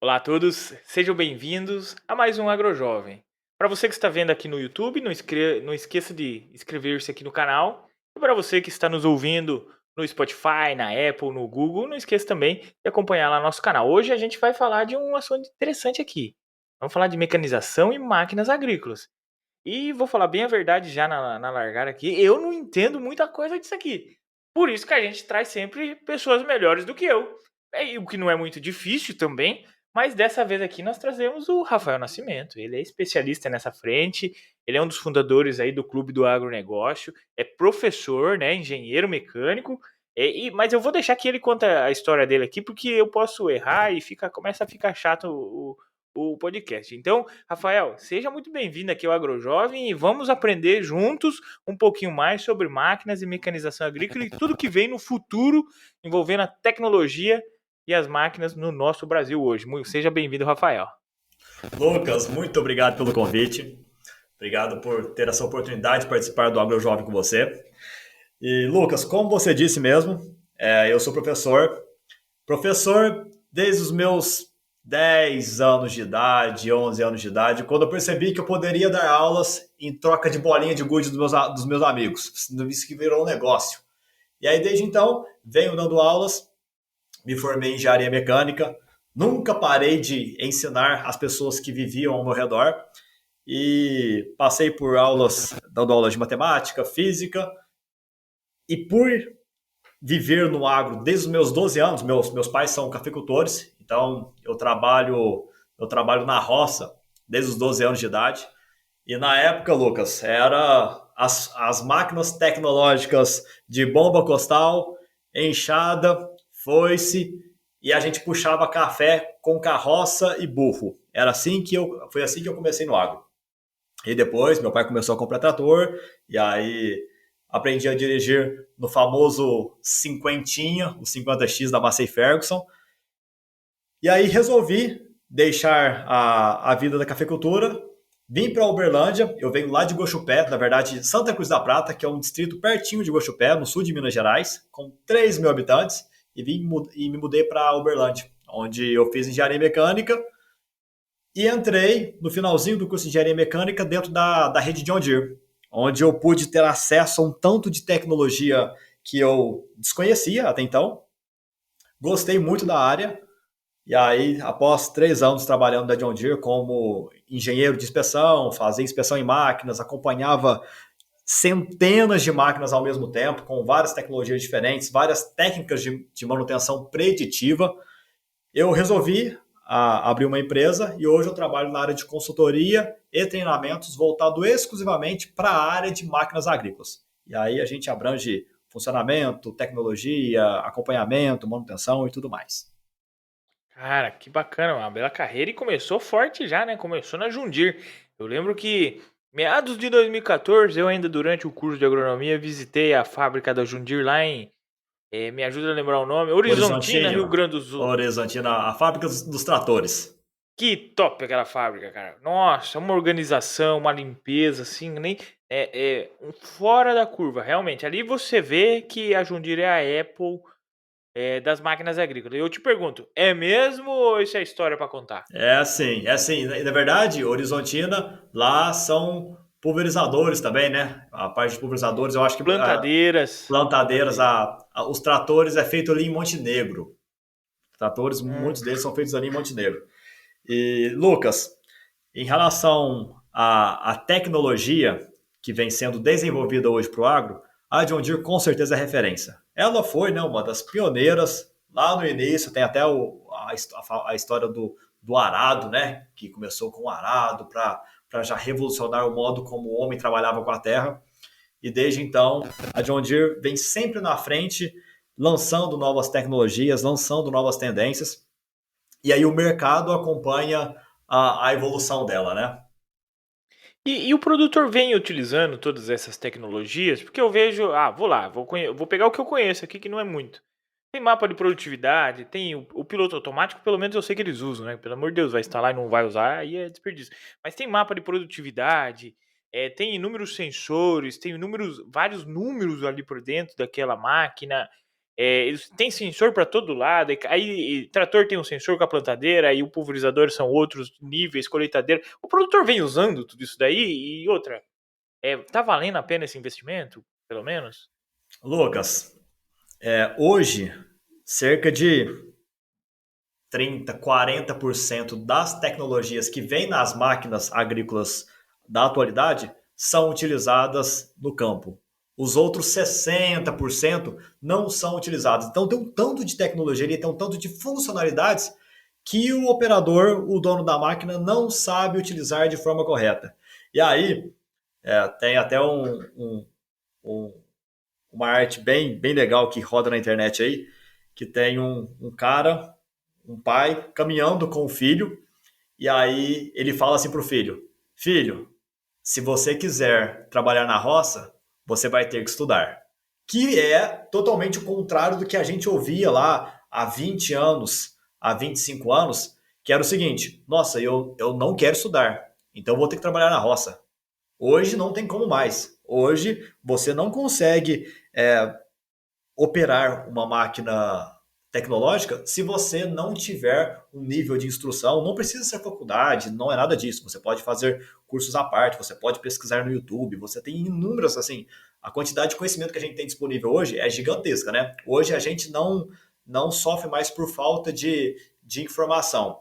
Olá a todos, sejam bem-vindos a mais um AgroJovem. Para você que está vendo aqui no YouTube, não esqueça de inscrever-se aqui no canal. E para você que está nos ouvindo no Spotify, na Apple, no Google, não esqueça também de acompanhar lá nosso canal. Hoje a gente vai falar de um assunto interessante aqui. Vamos falar de mecanização e máquinas agrícolas. E vou falar bem a verdade já na largada aqui, eu não entendo muita coisa disso aqui. Por isso que a gente traz sempre pessoas melhores do que eu. E o que não é muito difícil também, mas dessa vez aqui nós trazemos o Rafael Nascimento. Ele é especialista nessa frente, ele é um dos fundadores aí do Clube do Agronegócio, é professor, né, engenheiro mecânico, mas eu vou deixar que ele conta a história dele aqui, porque eu posso errar e começa a ficar chato o podcast. Então, Rafael, seja muito bem-vindo aqui ao AgroJovem e vamos aprender juntos um pouquinho mais sobre máquinas e mecanização agrícola e tudo que vem no futuro envolvendo a tecnologia e as máquinas no nosso Brasil hoje. Seja bem-vindo, Rafael. Lucas, muito obrigado pelo convite. Obrigado por ter essa oportunidade de participar do AgroJovem com você. E, Lucas, como você disse mesmo, eu sou professor. Professor desde os meus 10 anos de idade, 11 anos de idade, quando eu percebi que eu poderia dar aulas em troca de bolinha de gude dos meus amigos. Isso que virou um negócio. E aí, desde então, venho dando aulas, me formei em engenharia mecânica, nunca parei de ensinar as pessoas que viviam ao meu redor e passei por aulas, dando aulas de matemática, física, e por viver no agro desde os meus 12 anos, meus pais são cafeicultores, então eu trabalho na roça desde os 12 anos de idade. E na época, Lucas, era as máquinas tecnológicas de bomba costal, enxada, foice, e a gente puxava café com carroça e burro. Foi assim que eu comecei no agro. E depois meu pai começou a comprar trator, e aí aprendi a dirigir no famoso cinquentinha, o 50X da Massey Ferguson. E aí resolvi deixar a vida da cafeicultura, vim para Uberlândia, eu venho lá de Guaxupé, na verdade Santa Cruz da Prata, que é um distrito pertinho de Guaxupé, no sul de Minas Gerais, com 3 mil habitantes, e me mudei para Uberlândia, onde eu fiz engenharia mecânica e entrei no finalzinho do curso de engenharia mecânica dentro da rede John Deere, onde eu pude ter acesso a um tanto de tecnologia que eu desconhecia até então. Gostei muito da área. E aí, após 3 anos trabalhando da John Deere como engenheiro de inspeção, fazia inspeção em máquinas, acompanhava centenas de máquinas ao mesmo tempo, com várias tecnologias diferentes, várias técnicas de manutenção preditiva, eu resolvi abrir uma empresa e hoje eu trabalho na área de consultoria e treinamentos voltado exclusivamente para a área de máquinas agrícolas. E aí a gente abrange funcionamento, tecnologia, acompanhamento, manutenção e tudo mais. Cara, que bacana, uma bela carreira e começou forte já, né? Começou na Jundir. Eu lembro que meados de 2014, eu ainda durante o curso de agronomia visitei a fábrica da Jundir lá me ajuda a lembrar o nome, Horizontina, Rio Horizontina, Grande do Sul. Horizontina, a fábrica dos tratores. Que top aquela fábrica, cara. Nossa, uma organização, uma limpeza, assim, nem fora da curva, realmente. Ali você vê que a Jundir é a Apple das máquinas agrícolas. Eu te pergunto, é mesmo ou isso é história para contar? É assim. Na verdade, Horizontina, lá são pulverizadores também, né? A parte de pulverizadores, eu acho que Plantadeiras, plantadeiras, plantadeiras. os tratores é feito ali em Montenegro. Tratores, Hum. muitos deles são feitos ali em Montenegro. E, Lucas, em relação à tecnologia que vem sendo desenvolvida hoje para o agro, a John Deere com certeza é referência. Ela foi, né, uma das pioneiras lá no início, tem até a história do arado, né, que começou com o arado para já revolucionar o modo como o homem trabalhava com a terra. E desde então, a John Deere vem sempre na frente, lançando novas tecnologias, lançando novas tendências. E aí o mercado acompanha a evolução dela, né? E o produtor vem utilizando todas essas tecnologias, porque eu vejo, vou lá, vou pegar o que eu conheço aqui, que não é muito. Tem mapa de produtividade, tem o piloto automático, pelo menos eu sei que eles usam, né? Pelo amor de Deus, vai instalar e não vai usar, aí é desperdício. Mas tem mapa de produtividade, tem inúmeros sensores, tem vários números ali por dentro daquela máquina. Eles têm sensor para todo lado, aí trator tem um sensor com a plantadeira, aí o pulverizador são outros níveis, colheitadeira. O produtor vem usando tudo isso daí e outra. Tá valendo a pena esse investimento, pelo menos? Lucas, hoje, cerca de 30, 40% das tecnologias que vêm nas máquinas agrícolas da atualidade são utilizadas no campo. Os outros 60% não são utilizados. Então tem um tanto de tecnologia, tem um tanto de funcionalidades que o operador, o dono da máquina, não sabe utilizar de forma correta. E aí tem até um, uma arte bem legal que roda na internet aí, que tem um cara, um pai, caminhando com o filho, e aí ele fala assim pro filho: Filho, se você quiser trabalhar na roça, você vai ter que estudar. Que é totalmente o contrário do que a gente ouvia lá há 20 anos, há 25 anos, que era o seguinte: nossa, eu não quero estudar, então eu vou ter que trabalhar na roça. Hoje não tem como mais. Hoje você não consegue operar uma máquina tecnológica se você não tiver um nível de instrução. Não precisa ser faculdade, não é nada disso. Você pode fazer cursos à parte, você pode pesquisar no YouTube, você tem inúmeras, assim, a quantidade de conhecimento que a gente tem disponível hoje é gigantesca, né? Hoje a gente não sofre mais por falta de informação.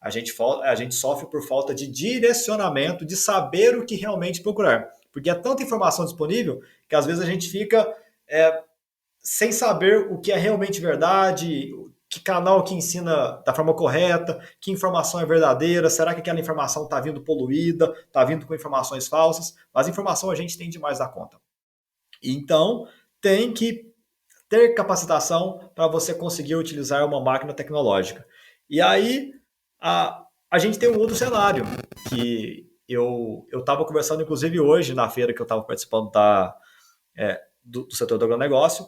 A gente sofre por falta de direcionamento, de saber o que realmente procurar. Porque é tanta informação disponível que às vezes a gente fica sem saber o que é realmente verdade, que canal que ensina da forma correta, que informação é verdadeira, será que aquela informação está vindo poluída, está vindo com informações falsas, mas informação a gente tem demais da conta. Então, tem que ter capacitação para você conseguir utilizar uma máquina tecnológica. E aí, a gente tem um outro cenário, que eu estava conversando, inclusive, hoje, na feira que eu estava participando do setor do agronegócio,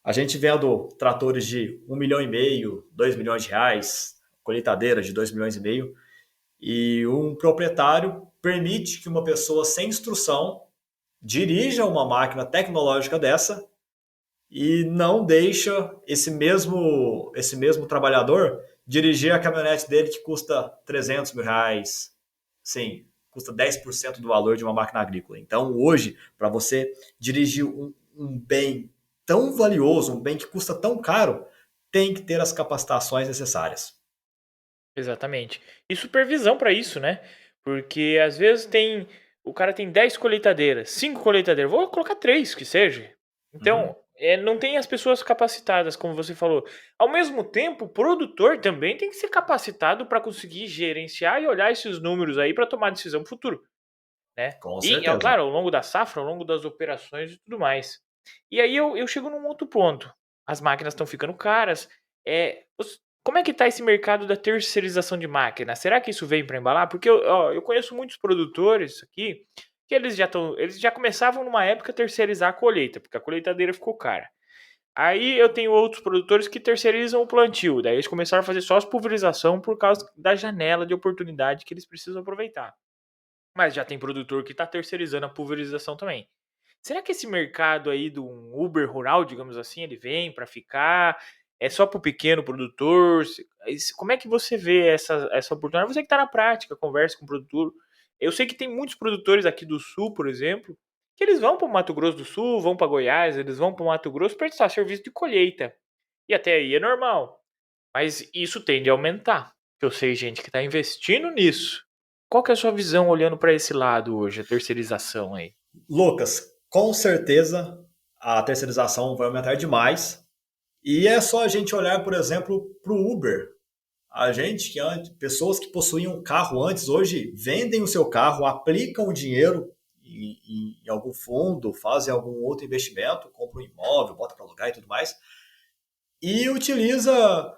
a gente vendo tratores de 1,5 milhão, 2 milhões de reais, colheitadeiras de 2 milhões e meio, e um proprietário permite que uma pessoa sem instrução dirija uma máquina tecnológica dessa e não deixa esse mesmo trabalhador dirigir a caminhonete dele que custa 300 mil reais, sim, custa 10% do valor de uma máquina agrícola. Então, hoje, para você dirigir um bem tão valioso, um bem que custa tão caro, tem que ter as capacitações necessárias. Exatamente. E supervisão para isso, né? Porque às vezes o cara tem 10 colheitadeiras, 5 colheitadeiras, vou colocar 3 que seja. Uhum. Então, não tem as pessoas capacitadas, como você falou. Ao mesmo tempo, o produtor também tem que ser capacitado para conseguir gerenciar e olhar esses números aí para tomar decisão no futuro, né? Com E, certeza. claro, ao longo da safra, ao longo das operações e tudo mais. E aí eu chego num outro ponto. As máquinas estão ficando caras. Como é que tá esse mercado da terceirização de máquina? Será que isso vem para embalar? Porque eu conheço muitos produtores aqui que eles já começavam numa época a terceirizar a colheita, porque a colheitadeira ficou cara. Aí eu tenho outros produtores que terceirizam o plantio, daí eles começaram a fazer só as pulverização por causa da janela de oportunidade que eles precisam aproveitar. Mas já tem produtor que está terceirizando a pulverização também. Será que esse mercado aí do Uber rural, digamos assim, ele vem para ficar? É só para o pequeno produtor? Como é que você vê essa oportunidade? Você que está na prática, conversa com o produtor. Eu sei que tem muitos produtores aqui do Sul, por exemplo, que eles vão para o Mato Grosso do Sul, vão para Goiás, eles vão para o Mato Grosso prestar serviço de colheita. E até aí é normal. Mas isso tende a aumentar. Eu sei gente que está investindo nisso. Qual que é a sua visão olhando para esse lado hoje, a terceirização aí? Lucas, com certeza a terceirização vai aumentar demais. E é só a gente olhar, por exemplo, para o Uber. A gente que antes, pessoas que possuíam carro antes, hoje vendem o seu carro, aplicam o dinheiro em algum fundo, fazem algum outro investimento, compram um imóvel, bota para alugar e tudo mais, e utiliza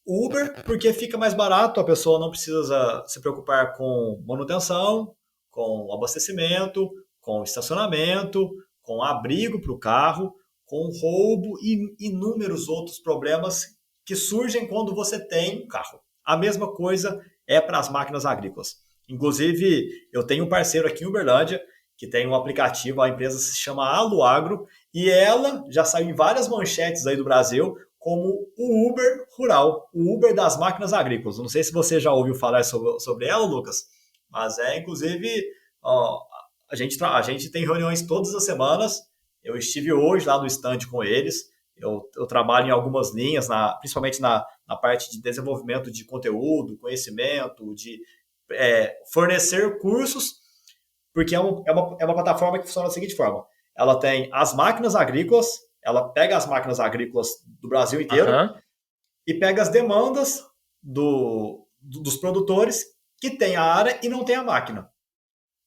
o Uber porque fica mais barato, a pessoa não precisa se preocupar com manutenção, com abastecimento, com estacionamento, com abrigo para o carro, com roubo e inúmeros outros problemas que surgem quando você tem um carro. A mesma coisa é para as máquinas agrícolas. Inclusive, eu tenho um parceiro aqui em Uberlândia que tem um aplicativo, a empresa se chama Aluagro, E ela já saiu em várias manchetes aí do Brasil como o Uber rural, o Uber das máquinas agrícolas. Não sei se você já ouviu falar sobre ela, Lucas, mas inclusive, ó, a gente tem reuniões todas as semanas. Eu estive hoje lá no stand com eles. Eu trabalho em algumas linhas, principalmente na parte de desenvolvimento de conteúdo, conhecimento, de fornecer cursos, porque é uma plataforma que funciona da seguinte forma: ela tem as máquinas agrícolas, ela pega as máquinas agrícolas do Brasil inteiro Aham. e pega as demandas dos produtores que tem a área e não tem a máquina.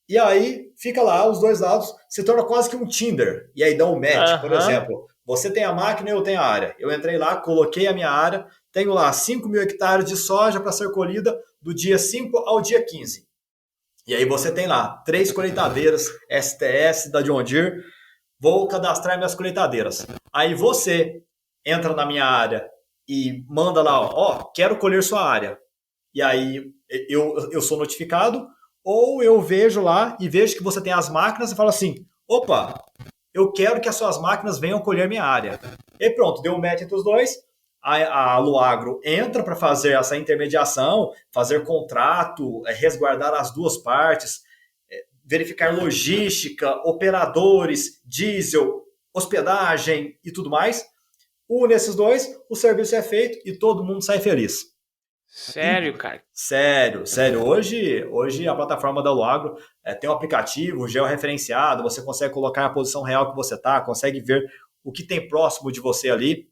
E aí fica lá os dois lados, se torna quase que um Tinder. E aí dá um match. Por Aham. exemplo, você tem a máquina e eu tenho a área. Eu entrei lá, coloquei a minha área, tenho lá 5.000 hectares de soja para ser colhida do dia 5 ao dia 15. E aí você tem lá 3 colheitadeiras STS da John Deere, vou cadastrar minhas colheitadeiras. Aí você entra na minha área e manda lá, ó, quero colher sua área. E aí eu sou notificado, ou eu vejo lá e vejo que você tem as máquinas e falo assim, opa, eu quero que as suas máquinas venham colher minha área. E pronto, deu um match entre os dois, a Luagro entra para fazer essa intermediação, fazer contrato, resguardar as duas partes, verificar logística, operadores, diesel, hospedagem e tudo mais. Une esses dois, o serviço é feito e todo mundo sai feliz. Sério, cara. Sério, sério. Hoje a plataforma da Luagro tem um aplicativo georreferenciado, você consegue colocar a posição real que você está, consegue ver o que tem próximo de você ali.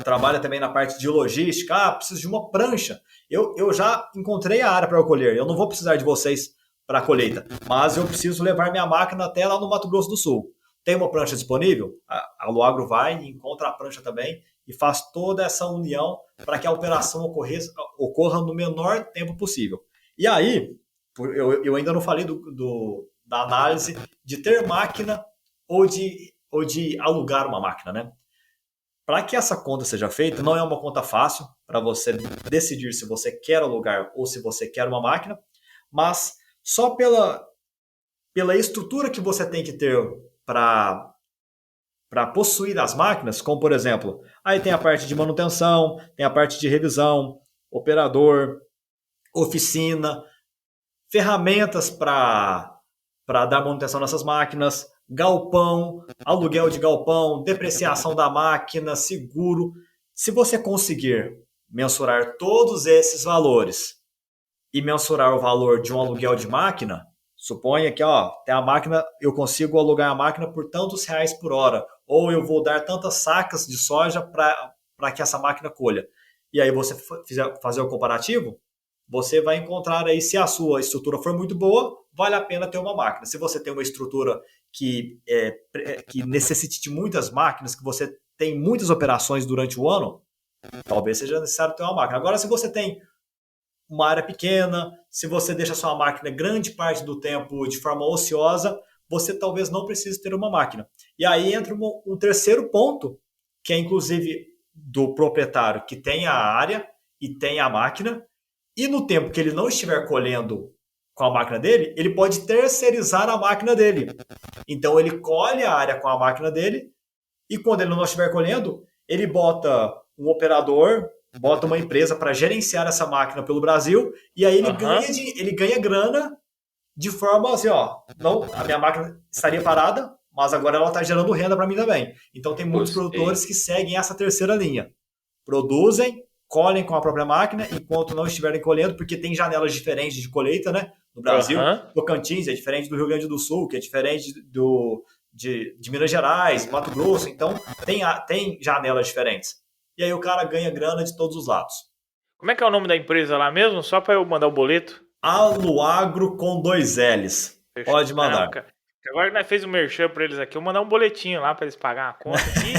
Trabalha também na parte de logística. Ah, preciso de uma prancha. Eu já encontrei a área para eu colher. Eu não vou precisar de vocês para a colheita, mas eu preciso levar minha máquina até lá no Mato Grosso do Sul. Tem uma prancha disponível? A Luagro vai e encontra a prancha também e faz toda essa união para que a operação ocorra no menor tempo possível. E aí, eu ainda não falei da análise de ter máquina ou de alugar uma máquina, né? Para que essa conta seja feita, não é uma conta fácil para você decidir se você quer alugar ou se você quer uma máquina, mas só pela estrutura que você tem que ter para possuir as máquinas, como por exemplo, aí tem a parte de manutenção, tem a parte de revisão, operador, oficina, ferramentas para dar manutenção nessas máquinas, galpão, aluguel de galpão, depreciação da máquina, seguro. Se você conseguir mensurar todos esses valores e mensurar o valor de um aluguel de máquina, suponha que tem a máquina, eu consigo alugar a máquina por tantos reais por hora, ou eu vou dar tantas sacas de soja para que essa máquina colha. E aí você fazer o comparativo, você vai encontrar aí, se a sua estrutura for muito boa, vale a pena ter uma máquina. Se você tem uma estrutura que necessite de muitas máquinas, que você tem muitas operações durante o ano, talvez seja necessário ter uma máquina. Agora, se você tem uma área pequena, se você deixa sua máquina grande parte do tempo de forma ociosa, você talvez não precise ter uma máquina. E aí entra um terceiro ponto, que é inclusive do proprietário que tem a área e tem a máquina, e no tempo que ele não estiver colhendo com a máquina dele, ele pode terceirizar a máquina dele. Então ele colhe a área com a máquina dele e quando ele não estiver colhendo, ele bota um operador, bota uma empresa para gerenciar essa máquina pelo Brasil e aí Aham. ele ganha grana de forma assim, não, a minha máquina estaria parada, mas agora ela está gerando renda para mim também. Então tem muitos Gostei. produtores que seguem essa terceira linha. Produzem, colhem com a própria máquina enquanto não estiverem colhendo, porque tem janelas diferentes de colheita, né? No Brasil, Aham. Tocantins é diferente do Rio Grande do Sul, que é diferente de Minas Gerais, Mato Grosso, então tem janelas diferentes. E aí o cara ganha grana de todos os lados. Como é que é o nome da empresa lá mesmo? Só para eu mandar o boleto? Aluagro com dois L's. Fechou. Pode Não, mandar. cara. Agora que nós fez o merchan pra eles aqui, eu vou mandar um boletinho lá pra eles pagar a conta aqui.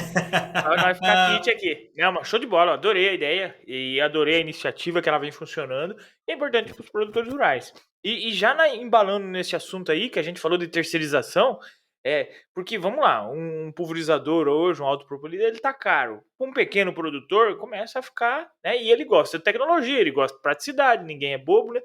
Pra nós ficar kit aqui. Não, mas show de bola, eu adorei a ideia e adorei a iniciativa que ela vem funcionando. É importante para os produtores rurais. E já embalando nesse assunto aí, que a gente falou de terceirização, porque vamos lá, um pulverizador hoje, um autopropelido, ele tá caro. Um pequeno produtor começa a ficar, né? E ele gosta de tecnologia, ele gosta de praticidade, ninguém é bobo, né?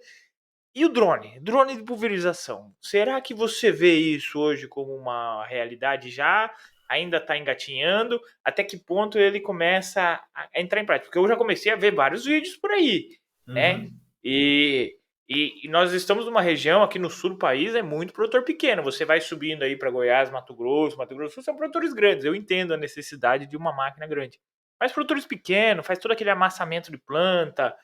E o drone? Drone de pulverização. Será que você vê isso hoje como uma realidade já? ainda está engatinhando? Até que ponto ele começa a entrar em prática? Porque eu já comecei a ver vários vídeos por aí, né? Uhum. E, e nós estamos numa região aqui no sul do país, é muito produtor pequeno. Você vai subindo aí para Goiás, Mato Grosso do Sul são produtores grandes. Eu entendo a necessidade de uma máquina grande. Mas produtores pequenos, faz todo aquele amassamento de planta,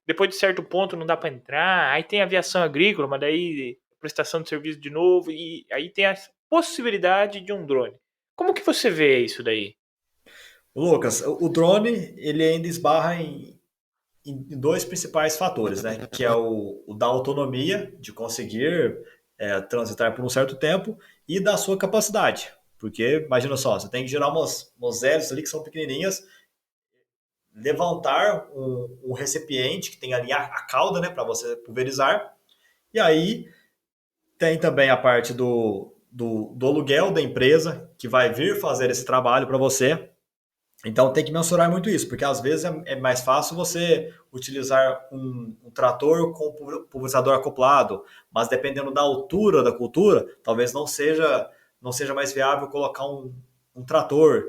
depois de certo ponto não dá para entrar, aí tem aviação agrícola, mas daí prestação de serviço de novo, e aí tem a possibilidade de um drone. Como que você vê isso daí? Lucas, o drone ele ainda esbarra em dois principais fatores, né? Que é o da autonomia, de conseguir transitar por um certo tempo, e da sua capacidade. Porque, imagina só, você tem que gerar umas hélices ali que são pequenininhas, levantar um recipiente que tem ali a cauda, né? Para você pulverizar. E aí tem também a parte do aluguel da empresa, que vai vir fazer esse trabalho para você. Então tem que mensurar muito isso, porque às vezes é mais fácil você utilizar um trator com pulverizador acoplado, mas dependendo da altura da cultura, talvez não seja mais viável colocar um trator.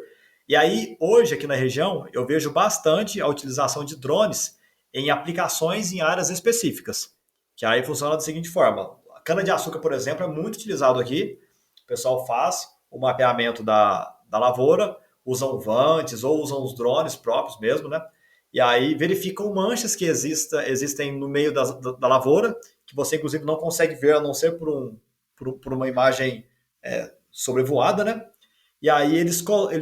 E aí, hoje aqui na região, eu vejo bastante a utilização de drones em aplicações em áreas específicas, que aí funciona da seguinte forma. A cana-de-açúcar, por exemplo, é muito utilizado aqui. O pessoal faz o mapeamento da lavoura, usam vantes ou usam os drones próprios mesmo, né? E aí verificam manchas que existem no meio da lavoura, que você inclusive não consegue ver a não ser por uma imagem sobrevoada, né? E aí eles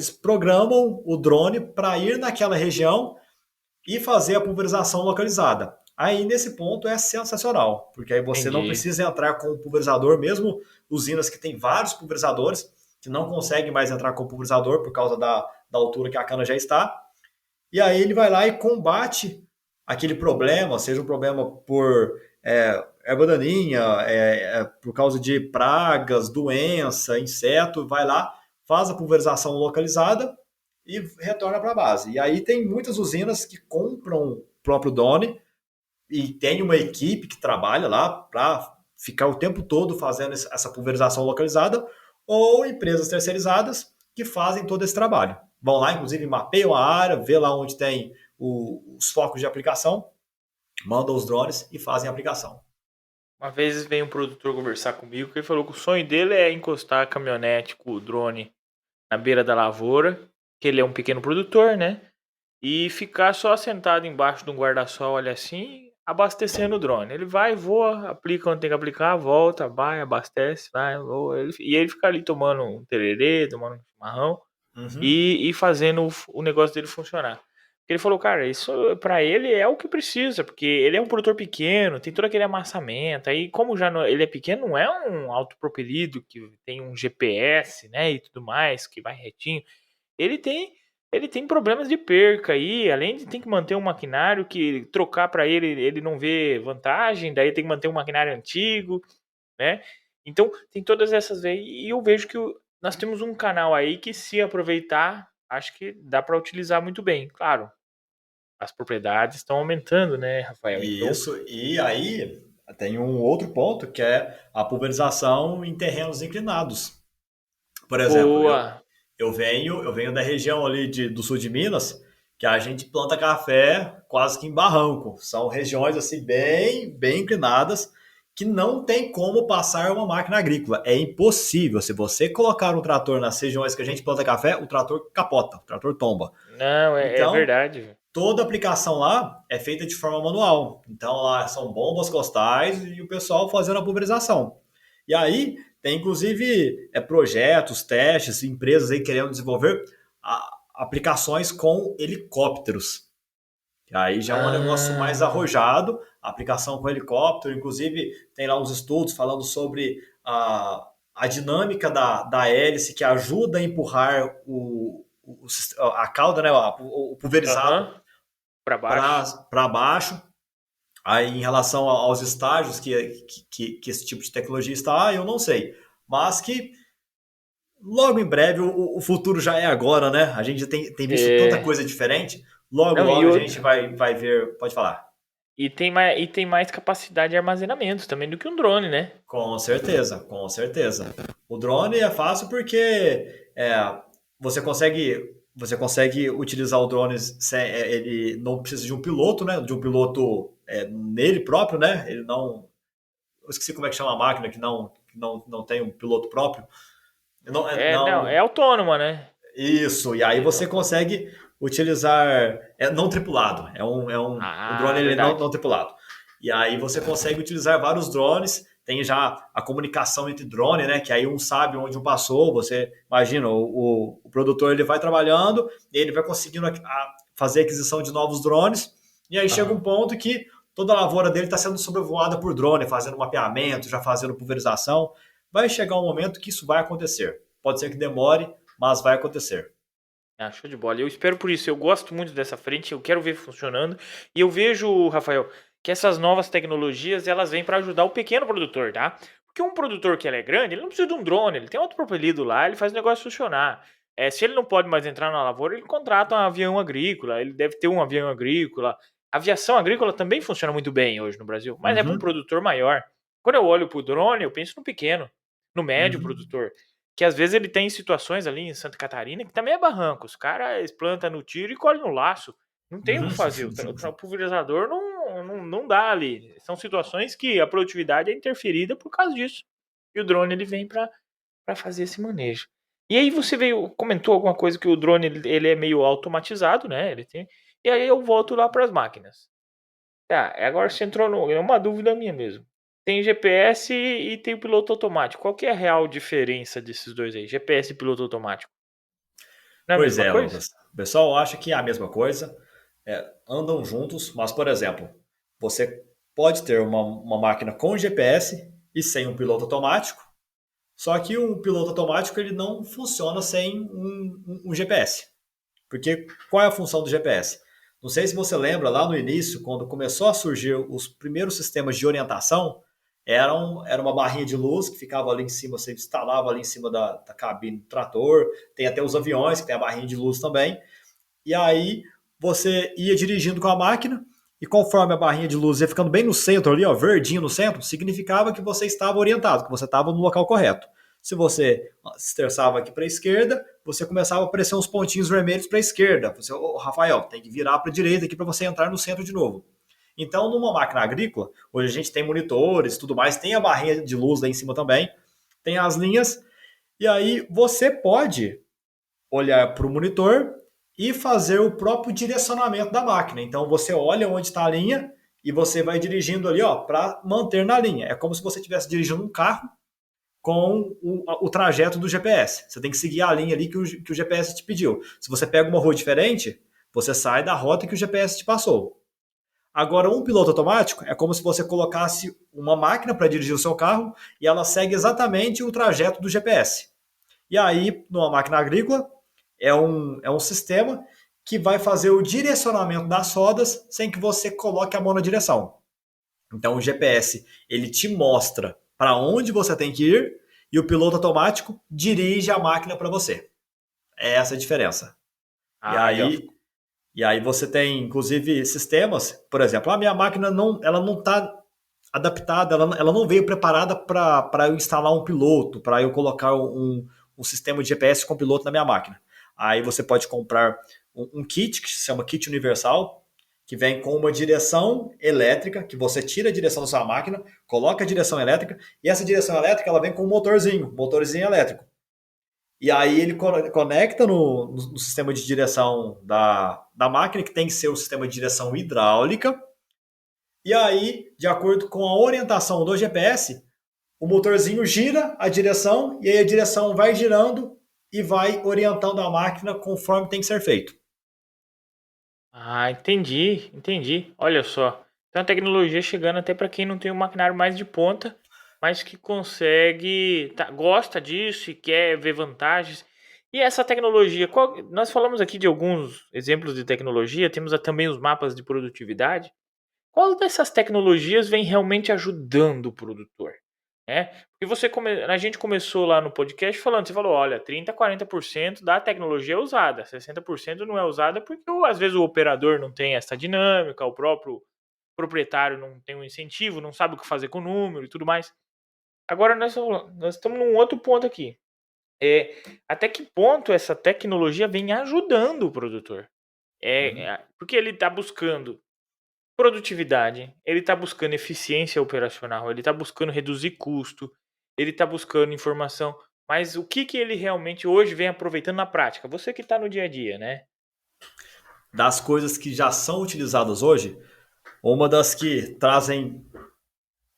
programam o drone para ir naquela região e fazer a pulverização localizada. Aí nesse ponto é sensacional, porque aí você não Entendi. precisa entrar com o pulverizador, mesmo usinas que tem vários pulverizadores, que não conseguem mais entrar com o pulverizador por causa da altura que a cana já está. E aí ele vai lá e combate aquele problema, seja um problema por erva daninha, por causa de pragas, doença, inseto, vai lá, faz a pulverização localizada e retorna para a base. E aí tem muitas usinas que compram o próprio drone e tem uma equipe que trabalha lá para ficar o tempo todo fazendo essa pulverização localizada, ou empresas terceirizadas que fazem todo esse trabalho. Vão lá, inclusive, mapeiam a área, vê lá onde tem os focos de aplicação, mandam os drones e fazem a aplicação. Uma vez veio um produtor conversar comigo que ele falou que o sonho dele é encostar a caminhonete com o drone na beira da lavoura, que ele é um pequeno produtor, né? E ficar só sentado embaixo de um guarda-sol, olha assim, abastecendo o drone. Ele vai, voa, aplica onde tem que aplicar, volta, vai, abastece, vai, voa. E ele fica ali tomando um tererê, tomando um chimarrão Uhum. e fazendo o negócio dele funcionar. Ele falou, cara, isso pra ele é o que precisa, porque ele é um produtor pequeno, tem todo aquele amassamento. Aí, como já ele é pequeno, não é um autopropelido que tem um GPS, né, e tudo mais, que vai retinho. Ele tem ele tem problemas de perca aí, além de ter que manter um maquinário que trocar para ele não vê vantagem, daí tem que manter um maquinário antigo, né? Então, tem todas essas aí e eu vejo que nós temos um canal aí que se aproveitar, acho que dá para utilizar muito bem. Claro, as propriedades estão aumentando, né, Rafael? Então, Isso, e aí tem um outro ponto que é a pulverização em terrenos inclinados. Por exemplo, boa. eu venho da região ali do sul de Minas, que a gente planta café quase que em barranco. São regiões assim bem inclinadas que não tem como passar uma máquina agrícola. É impossível. Se você colocar um trator nas regiões que a gente planta café, o trator capota, o trator tomba. Não, é Então, verdade. toda aplicação lá é feita de forma manual. Então lá são bombas costais e o pessoal fazendo a pulverização. E aí tem inclusive projetos, testes, empresas aí querendo desenvolver aplicações com helicópteros. E aí já é um negócio mais Ah, arrojado, a aplicação com helicóptero, inclusive tem lá uns estudos falando sobre a dinâmica da hélice que ajuda a empurrar a cauda, né, o pulverizado aham, para baixo. para baixo. Aí, em relação aos estágios que esse tipo de tecnologia está, eu não sei. Mas que logo em breve, o futuro já é agora, né? A gente tem visto tanta É, coisa diferente. Logo, não, e logo a gente outra. vai ver. Pode falar. E tem mais capacidade de armazenamento também do que um drone, né? Com certeza, com certeza. O drone é fácil porque você consegue utilizar o drone ele não precisa de um piloto, né? De um piloto nele próprio, né? Ele não, eu esqueci como é que chama a máquina que não tem um piloto próprio. Não, Não, é não, autônoma, né? isso. E aí É você autônomo. consegue utilizar não tripulado. O drone Ah, ele não verdade. tripulado. E aí você consegue utilizar vários drones. Tem já a comunicação entre drone, né? Que aí um sabe onde um passou. Você imagina, o produtor ele vai trabalhando e ele vai conseguindo fazer aquisição de novos drones. E aí chega um Aham. ponto que toda a lavoura dele está sendo sobrevoada por drone, fazendo mapeamento, já fazendo pulverização. Vai chegar um momento que isso vai acontecer. Pode ser que demore, mas vai acontecer. Ah, show de bola. Eu espero por isso. Eu gosto muito dessa frente, eu quero ver funcionando. E eu vejo, Rafael, que essas novas tecnologias, elas vêm para ajudar o pequeno produtor, tá? Porque um produtor que ele é grande, ele não precisa de um drone, ele tem outro propelido lá, ele faz o negócio funcionar. Se ele não pode mais entrar na lavoura, ele contrata um avião agrícola, ele deve ter um avião agrícola. A aviação agrícola também funciona muito bem hoje no Brasil, mas é para um Uhum, produtor maior. Quando eu olho para o drone, eu penso no pequeno, no médio uhum, produtor. Que às vezes ele tem situações ali em Santa Catarina que também é barranco. Os caras plantam no tiro e colhem no laço. Não tem o uhum. que fazer. O pulverizador não dá ali. São situações que a produtividade é interferida por causa disso. E o drone ele vem para fazer esse manejo. E aí você comentou alguma coisa que o drone ele é meio automatizado, né? Ele tem. E aí eu volto lá para as máquinas. Tá, agora você entrou é uma dúvida minha mesmo. Tem GPS e tem o piloto automático. Qual que é a real diferença desses dois aí? GPS e piloto automático? Não é a Pois mesma é, coisa? Lucas. O pessoal acha que é a mesma coisa, andam juntos, mas, por exemplo, você pode ter uma máquina com GPS e sem um piloto automático, só que o piloto automático ele não funciona sem um GPS. Porque qual é a função do GPS? Não sei se você lembra lá no início, quando começou a surgir os primeiros sistemas de orientação, era uma barrinha de luz que ficava ali em cima, você instalava ali em cima da cabine do trator, tem até os aviões que tem a barrinha de luz também, e aí você ia dirigindo com a máquina, e conforme a barrinha de luz ia ficando bem no centro ali, ó, verdinho no centro, significava que você estava orientado, que você estava no local correto. Se você se estressava aqui para a esquerda, você começava a aparecer uns pontinhos vermelhos para a esquerda. Você, Rafael, tem que virar para a direita aqui para você entrar no centro de novo. Então, numa máquina agrícola, hoje a gente tem monitores, tudo mais, tem a barrinha de luz lá em cima também, tem as linhas, e aí você pode olhar para o monitor e fazer o próprio direcionamento da máquina. Então você olha onde está a linha e você vai dirigindo ali, ó, para manter na linha. É como se você estivesse dirigindo um carro com o trajeto do GPS. Você tem que seguir a linha ali que o GPS te pediu. Se você pega uma rua diferente, você sai da rota que o GPS te passou. Agora, um piloto automático é como se você colocasse uma máquina para dirigir o seu carro e ela segue exatamente o trajeto do GPS. E aí, numa máquina agrícola, é um sistema que vai fazer o direcionamento das rodas sem que você coloque a mão na direção. Então, o GPS ele te mostra para onde você tem que ir e o piloto automático dirige a máquina para você. É essa a diferença. E Ah, aí, ó. aí, e aí você tem, inclusive, sistemas, por exemplo, a minha máquina ela não está adaptada, ela não veio preparada para eu instalar um piloto, para eu colocar um sistema de GPS com piloto na minha máquina. Aí você pode comprar um kit que se chama kit universal, que vem com uma direção elétrica, que você tira a direção da sua máquina, coloca a direção elétrica, e essa direção elétrica ela vem com um motorzinho elétrico. E aí ele conecta no sistema de direção da máquina, que tem que ser o sistema de direção hidráulica, e aí, de acordo com a orientação do GPS, o motorzinho gira a direção e aí a direção vai girando e vai orientando a máquina conforme tem que ser feito. Ah, entendi, entendi. Olha só. Então a tecnologia chegando até para quem não tem um maquinário mais de ponta, mas que consegue, gosta disso e quer ver vantagens. E essa tecnologia, nós falamos aqui de alguns exemplos de tecnologia, temos também os mapas de produtividade. Qual dessas tecnologias vem realmente ajudando o produtor? Né? Porque a gente começou lá no podcast falando, você falou, olha, 30, 40% da tecnologia é usada, 60% não é usada porque às vezes o operador não tem essa dinâmica, o próprio proprietário não tem um incentivo, não sabe o que fazer com o número e tudo mais. Agora nós estamos num outro ponto aqui. Até que ponto essa tecnologia vem ajudando o produtor? Uhum. Porque ele está buscando produtividade, ele está buscando eficiência operacional, ele está buscando reduzir custo, ele está buscando informação, mas o que ele realmente hoje vem aproveitando na prática? Você que está no dia a dia, né? Das coisas que já são utilizadas hoje, uma das que trazem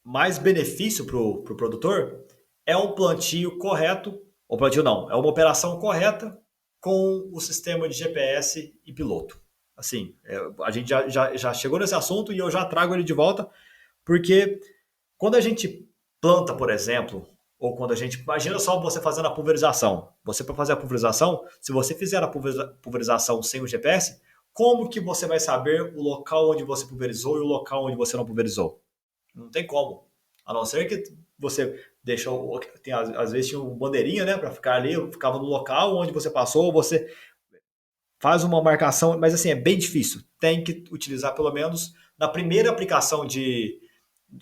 mais benefício para o produtor é um plantio correto, ou plantio não, é uma operação correta com o sistema de GPS e piloto. Assim, a gente já chegou nesse assunto e eu já trago ele de volta, porque quando a gente planta, por exemplo, ou quando a gente. Imagina só você fazendo a pulverização. Você, para fazer a pulverização, se você fizer a pulverização sem o GPS, como que você vai saber o local onde você pulverizou e o local onde você não pulverizou? Não tem como. A não ser que você deixa. Às vezes tinha uma bandeirinha, né, para ficar ali, eu ficava no local onde você passou, você faz uma marcação, mas assim, é bem difícil. Tem que utilizar pelo menos na primeira aplicação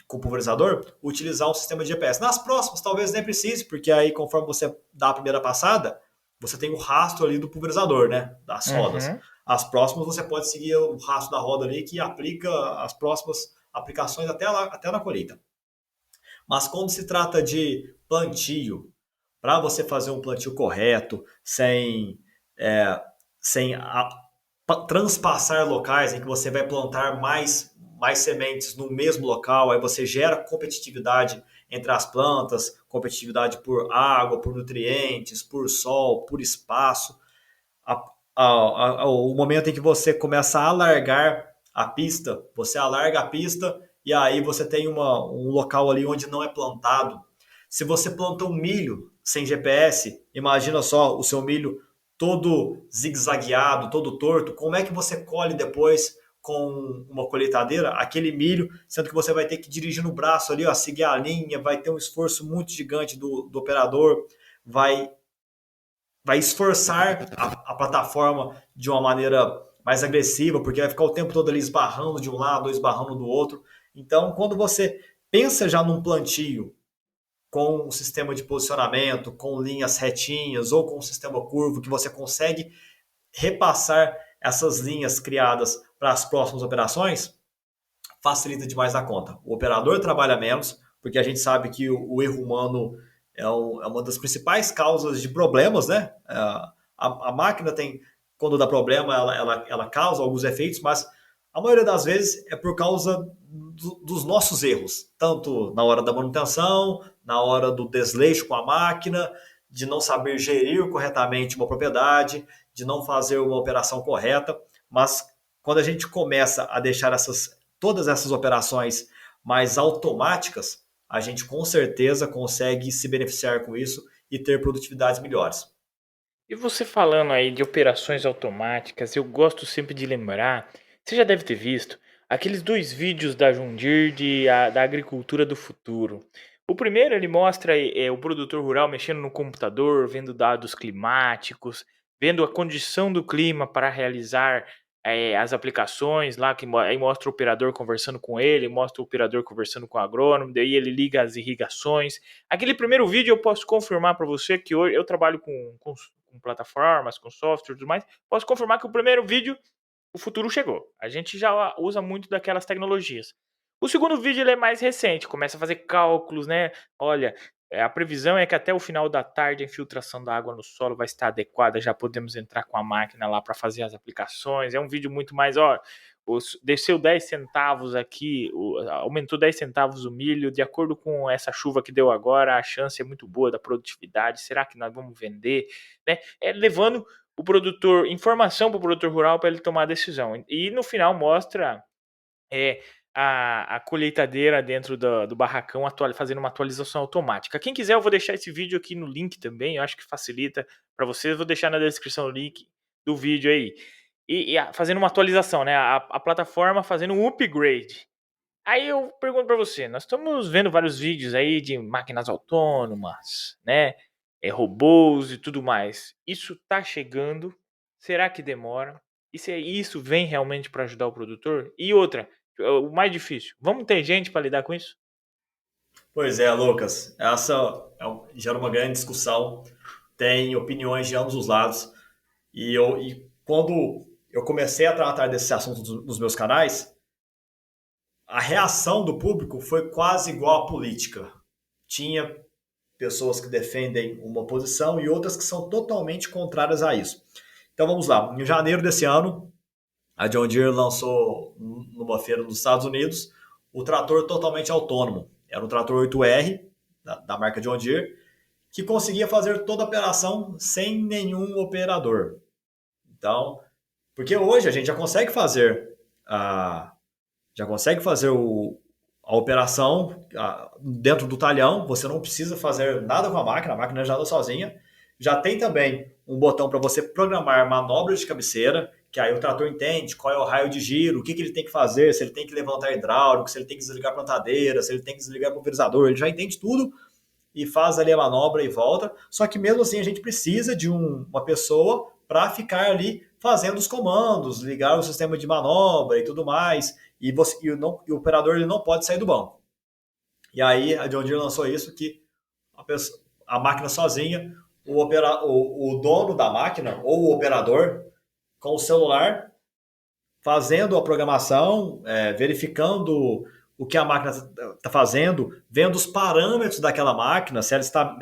com o pulverizador, utilizar um sistema de GPS. Nas próximas, talvez nem precise, porque aí, conforme você dá a primeira passada, você tem o rastro ali do pulverizador, né? Das rodas. Uhum. As próximas, você pode seguir o rastro da roda ali, que aplica as próximas aplicações até na colheita. Mas quando se trata de plantio, para você fazer um plantio correto, é, sem transpassar locais em que você vai plantar mais sementes no mesmo local, aí você gera competitividade entre as plantas, competitividade por água, por nutrientes, por sol, por espaço. A, o momento em que você começa a alargar a pista, você alarga a pista e aí você tem um local ali onde não é plantado. Se você planta um milho sem GPS, imagina só o seu milho todo zigue-zagueado, todo torto, como é que você colhe depois com uma colheitadeira aquele milho, sendo que você vai ter que dirigir no braço ali, ó, seguir a linha, vai ter um esforço muito gigante do operador, vai vai esforçar a plataforma de uma maneira mais agressiva, porque vai ficar o tempo todo ali esbarrando de um lado, esbarrando do outro. Então, quando você pensa já num plantio com um sistema de posicionamento, com linhas retinhas ou com um sistema curvo, que você consegue repassar essas linhas criadas para as próximas operações, facilita demais a conta. O operador trabalha menos, porque a gente sabe que o erro humano é uma das principais causas de problemas, né? A máquina tem, quando dá problema, ela causa alguns efeitos, mas a maioria das vezes é por causa dos nossos erros, tanto na hora da manutenção, na hora do desleixo com a máquina, de não saber gerir corretamente uma propriedade, de não fazer uma operação correta, mas quando a gente começa a deixar todas essas operações mais automáticas, a gente com certeza consegue se beneficiar com isso e ter produtividades melhores. E você falando aí de operações automáticas, eu gosto sempre de lembrar, você já deve ter visto, aqueles 2 vídeos da John Deere da agricultura do futuro. O primeiro ele mostra, o produtor rural mexendo no computador, vendo dados climáticos, vendo a condição do clima para realizar, as aplicações lá aí mostra o operador conversando com ele, mostra o operador conversando com o agrônomo, daí ele liga as irrigações. Aquele primeiro vídeo eu posso confirmar para você que hoje eu trabalho com plataformas, com software e tudo mais, posso confirmar que o primeiro vídeo, o futuro chegou. A gente já usa muito daquelas tecnologias. O segundo vídeo ele é mais recente, começa a fazer cálculos, né? Olha, a previsão é que até o final da tarde a infiltração da água no solo vai estar adequada, já podemos entrar com a máquina lá para fazer as aplicações. É um vídeo muito mais, ó, desceu 10 centavos aqui, aumentou 10 centavos o milho, de acordo com essa chuva que deu agora, a chance é muito boa da produtividade, será que nós vamos vender? Né? Levando o produtor, informação para o produtor rural para ele tomar a decisão. E no final mostra é, a colheitadeira dentro do barracão fazendo uma atualização automática. Quem quiser, eu vou deixar esse vídeo aqui no link também, eu acho que facilita para vocês. Vou deixar na descrição o link do vídeo aí. Fazendo uma atualização, né? A plataforma fazendo um upgrade. Aí eu pergunto para você, nós estamos vendo vários vídeos aí de máquinas autônomas, né? Robôs e tudo mais. Isso tá chegando? Será que demora? E se isso vem realmente para ajudar o produtor? E outra, o mais difícil, vamos ter gente para lidar com isso? Pois é, Lucas, essa gera uma grande discussão, tem opiniões de ambos os lados. E quando eu comecei a tratar desse assunto nos meus canais, a reação do público foi quase igual à política. Tinha pessoas que defendem uma posição e outras que são totalmente contrárias a isso. Então vamos lá. Em janeiro desse ano, a John Deere lançou numa feira nos Estados Unidos o trator totalmente autônomo. Era um trator 8R da marca John Deere que conseguia fazer toda a operação sem nenhum operador. Então, porque hoje a gente já consegue fazer a operação dentro do talhão, você não precisa fazer nada com a máquina já anda sozinha. Já tem também um botão para você programar manobras de cabeceira, que aí o trator entende qual é o raio de giro, o que ele tem que fazer, se ele tem que levantar hidráulico, se ele tem que desligar a plantadeira, se ele tem que desligar o pulverizador, ele já entende tudo e faz ali a manobra e volta. Só que mesmo assim a gente precisa de uma pessoa para ficar ali fazendo os comandos, ligar o sistema de manobra e tudo mais. E o operador ele não pode sair do banco. E aí a John Deere lançou isso que a máquina sozinha, o dono da máquina ou o operador com o celular fazendo a programação, verificando o que a máquina está fazendo, vendo os parâmetros daquela máquina, se ela está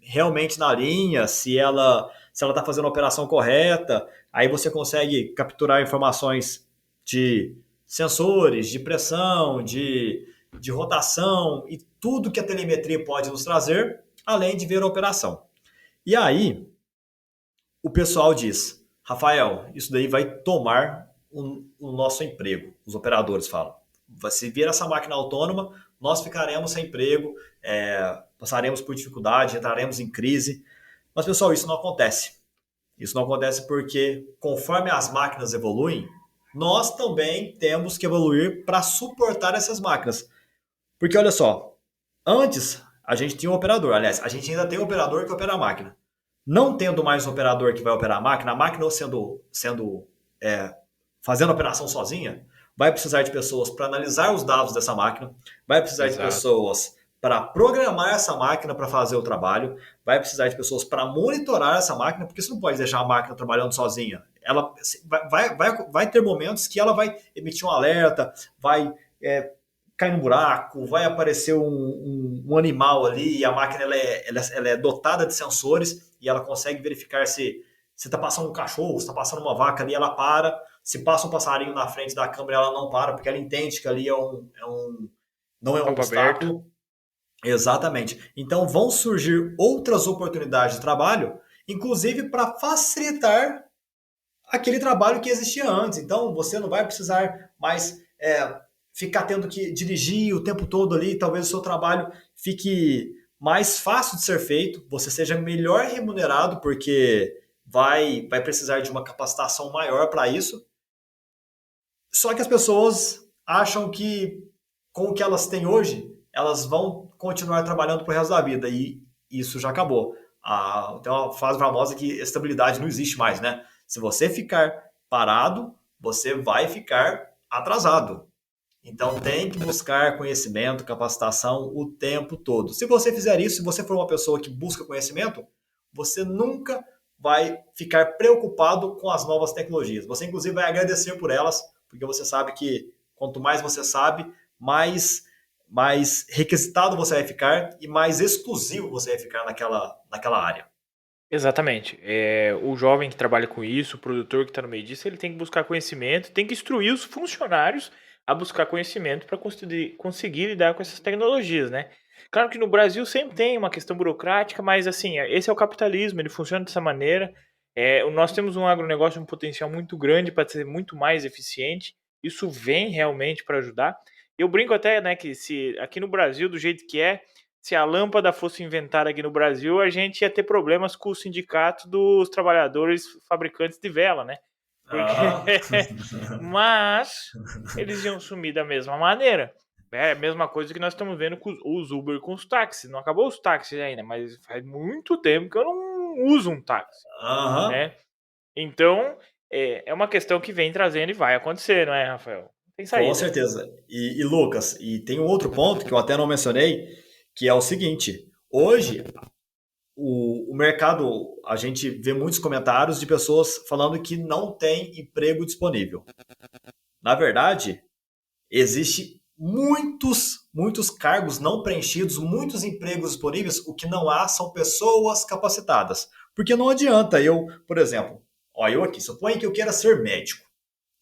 realmente na linha, se ela está fazendo a operação correta. Aí você consegue capturar informações de sensores, de pressão, de rotação e tudo que a telemetria pode nos trazer, além de ver a operação. E aí, o pessoal diz, Rafael, isso daí vai tomar o nosso emprego. Os operadores falam. Se vier essa máquina autônoma, nós ficaremos sem emprego, passaremos por dificuldade, entraremos em crise. Mas, pessoal, isso não acontece. Isso não acontece porque, conforme as máquinas evoluem, nós também temos que evoluir para suportar essas máquinas. Porque, olha só, antes a gente tinha um operador. Aliás, a gente ainda tem um operador que opera a máquina. Não tendo mais um operador que vai operar a máquina fazendo a operação sozinha, vai precisar de pessoas para analisar os dados dessa máquina, vai precisar de pessoas para programar essa máquina para fazer o trabalho, vai precisar de pessoas para monitorar essa máquina, porque você não pode deixar a máquina trabalhando sozinha. Ela vai ter momentos que ela vai emitir um alerta, vai cair no buraco, vai aparecer um animal ali e a máquina ela é dotada de sensores e ela consegue verificar se está passando um cachorro, se está passando uma vaca ali, ela para. Se passa um passarinho na frente da câmera, ela não para, porque ela entende que ali não é um obstáculo. Aberto. Exatamente. Então vão surgir outras oportunidades de trabalho, inclusive para facilitar aquele trabalho que existia antes. Então você não vai precisar mais ficar tendo que dirigir o tempo todo ali, talvez o seu trabalho fique mais fácil de ser feito, você seja melhor remunerado, porque vai precisar de uma capacitação maior para isso. Só que as pessoas acham que com o que elas têm hoje, elas vão continuar trabalhando pro resto da vida, e isso já acabou. Tem uma frase famosa que estabilidade não existe mais, né? Se você ficar parado, você vai ficar atrasado. Então tem que buscar conhecimento, capacitação o tempo todo. Se você fizer isso, se você for uma pessoa que busca conhecimento, você nunca vai ficar preocupado com as novas tecnologias. Você inclusive vai agradecer por elas, porque você sabe que quanto mais você sabe, mais requisitado você vai ficar e mais exclusivo você vai ficar naquela área. Exatamente. O jovem que trabalha com isso, o produtor que está no meio disso, ele tem que buscar conhecimento, tem que instruir os funcionários a buscar conhecimento para conseguir lidar com essas tecnologias, né? Claro que no Brasil sempre tem uma questão burocrática, mas assim, esse é o capitalismo, ele funciona dessa maneira. Nós temos um agronegócio, um potencial muito grande para ser muito mais eficiente. Isso vem realmente para ajudar. Eu brinco até, né, que se aqui no Brasil, do jeito que se a lâmpada fosse inventada aqui no Brasil, a gente ia ter problemas com o sindicato dos trabalhadores fabricantes de vela, né? Mas eles iam sumir da mesma maneira. É a mesma coisa que nós estamos vendo com os Uber e com os táxis. Não acabou os táxis ainda, mas faz muito tempo que eu não uso um táxi. Né? Então, é uma questão que vem trazendo e vai acontecer, não é, Rafael? Tem saída. Com certeza. E Lucas, e tem um outro ponto que eu até não mencionei, que é o seguinte: hoje o mercado, a gente vê muitos comentários de pessoas falando que não tem emprego disponível. Na verdade, existe muitos cargos não preenchidos, muitos empregos disponíveis, o que não há são pessoas capacitadas. Porque não adianta eu, por exemplo, ó, eu aqui, suponha que eu queira ser médico.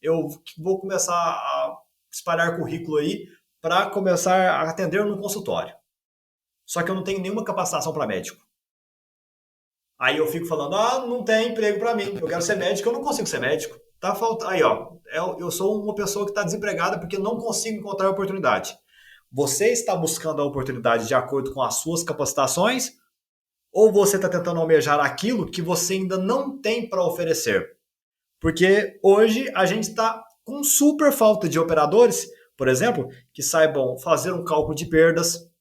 Eu vou começar a espalhar currículo aí para começar a atender no consultório. Só que eu não tenho nenhuma capacitação para médico. Aí eu fico falando, não tem emprego para mim, eu quero ser médico, eu não consigo ser médico. Tá faltando. Aí, ó, eu sou uma pessoa que está desempregada porque não consigo encontrar oportunidade. Você está buscando a oportunidade de acordo com as suas capacitações ou você está tentando almejar aquilo que você ainda não tem para oferecer? Porque hoje a gente está com super falta de operadores, por exemplo, que saibam fazer um cálculo de perdas,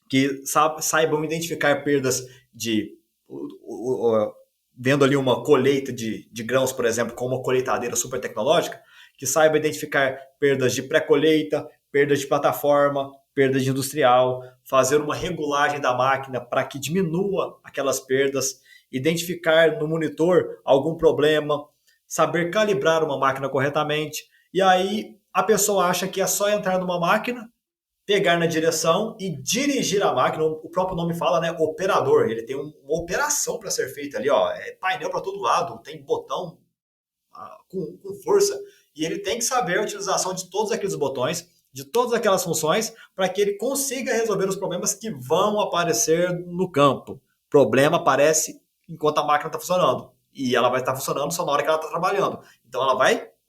que saibam identificar perdas de vendo ali uma colheita de grãos, por exemplo, com uma colheitadeira super tecnológica, que saiba identificar perdas de pré-colheita, perdas de plataforma, perdas de industrial, fazer uma regulagem da máquina para que diminua aquelas perdas, identificar no monitor algum problema, saber calibrar uma máquina corretamente. E aí a pessoa acha que é só entrar numa máquina, pegar na direção e dirigir a máquina. O próprio nome fala, né? Operador. Ele tem uma operação para ser feita ali, ó. É painel para todo lado, tem botão com força. E ele tem que saber a utilização de todos aqueles botões, de todas aquelas funções, para que ele consiga resolver os problemas que vão aparecer no campo. Problema aparece enquanto a máquina está funcionando. E ela vai estar funcionando só na hora que ela está trabalhando. Então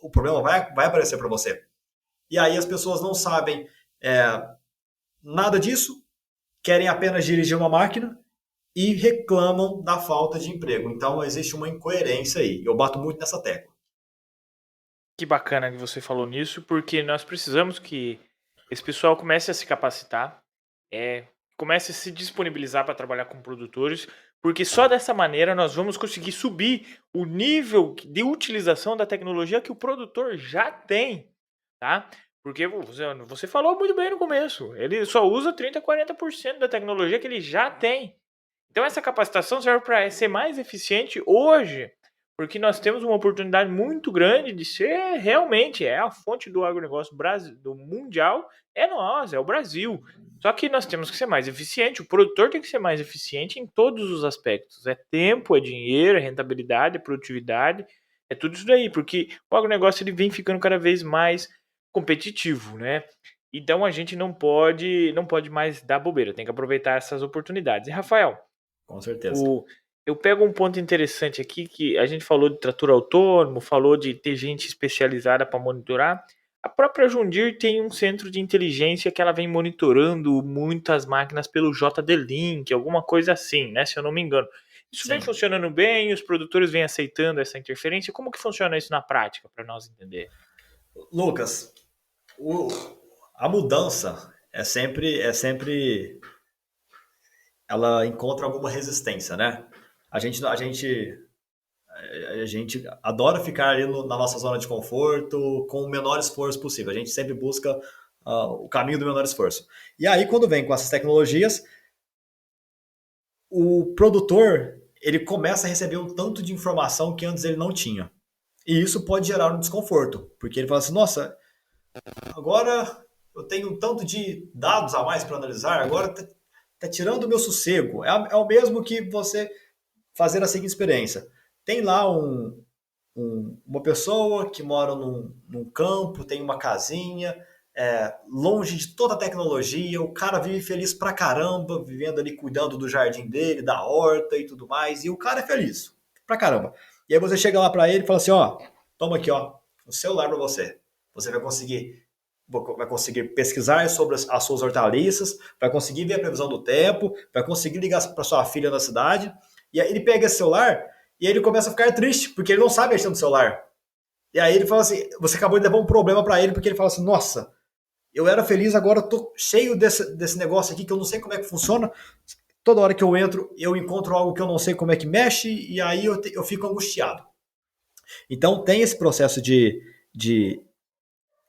o problema vai aparecer para você. E aí as pessoas não sabem nada disso, querem apenas dirigir uma máquina e reclamam da falta de emprego. Então existe uma incoerência aí. Eu bato muito nessa tecla. Que bacana que você falou nisso, porque nós precisamos que esse pessoal comece a se capacitar, comece a se disponibilizar para trabalhar com produtores, porque só dessa maneira nós vamos conseguir subir o nível de utilização da tecnologia que o produtor já tem, tá? Porque você falou muito bem no começo, ele só usa 30, 40% da tecnologia que ele já tem. Então essa capacitação serve para ser mais eficiente hoje, porque nós temos uma oportunidade muito grande de ser realmente a fonte do agronegócio do mundial, é nós, é o Brasil. Só que nós temos que ser mais eficiente, o produtor tem que ser mais eficiente em todos os aspectos. É tempo, é dinheiro, é rentabilidade, é produtividade, é tudo isso daí, porque o agronegócio ele vem ficando cada vez mais competitivo, né? Então a gente não pode mais dar bobeira, tem que aproveitar essas oportunidades. E Rafael, Com certeza. eu pego um ponto interessante aqui que a gente falou de trator autônomo, falou de ter gente especializada para monitorar. A própria John Deere tem um centro de inteligência que ela vem monitorando muitas máquinas pelo JD-Link, alguma coisa assim, né? Se eu não me engano. Isso vem Sim. funcionando bem, os produtores vêm aceitando essa interferência. Como que funciona isso na prática, para nós entender? Lucas, o- a mudança ela encontra alguma resistência, né? A gente adora ficar ali na nossa zona de conforto com o menor esforço possível. A gente sempre busca o caminho do menor esforço. E aí, quando vem com essas tecnologias, o produtor ele começa a receber um tanto de informação que antes ele não tinha. E isso pode gerar um desconforto, porque ele fala assim: nossa, agora eu tenho um tanto de dados a mais para analisar, agora tá tirando o meu sossego. É o mesmo que você fazer a seguinte experiência. Tem lá uma pessoa que mora num campo, tem uma casinha, longe de toda a tecnologia, o cara vive feliz pra caramba, vivendo ali, cuidando do jardim dele, da horta e tudo mais, e o cara é feliz pra caramba. E aí você chega lá pra ele e fala assim, ó, toma aqui, ó, o celular pra você. Você vai conseguir pesquisar sobre as suas hortaliças, vai conseguir ver a previsão do tempo, vai conseguir ligar para sua filha na cidade. E aí ele pega esse celular e ele começa a ficar triste, porque ele não sabe mexer no celular. E aí ele fala assim: você acabou de levar um problema para ele, porque ele fala assim: nossa, eu era feliz, agora eu tô cheio desse negócio aqui que eu não sei como é que funciona. Toda hora que eu entro, eu encontro algo que eu não sei como é que mexe, e aí eu fico angustiado. Então tem esse processo de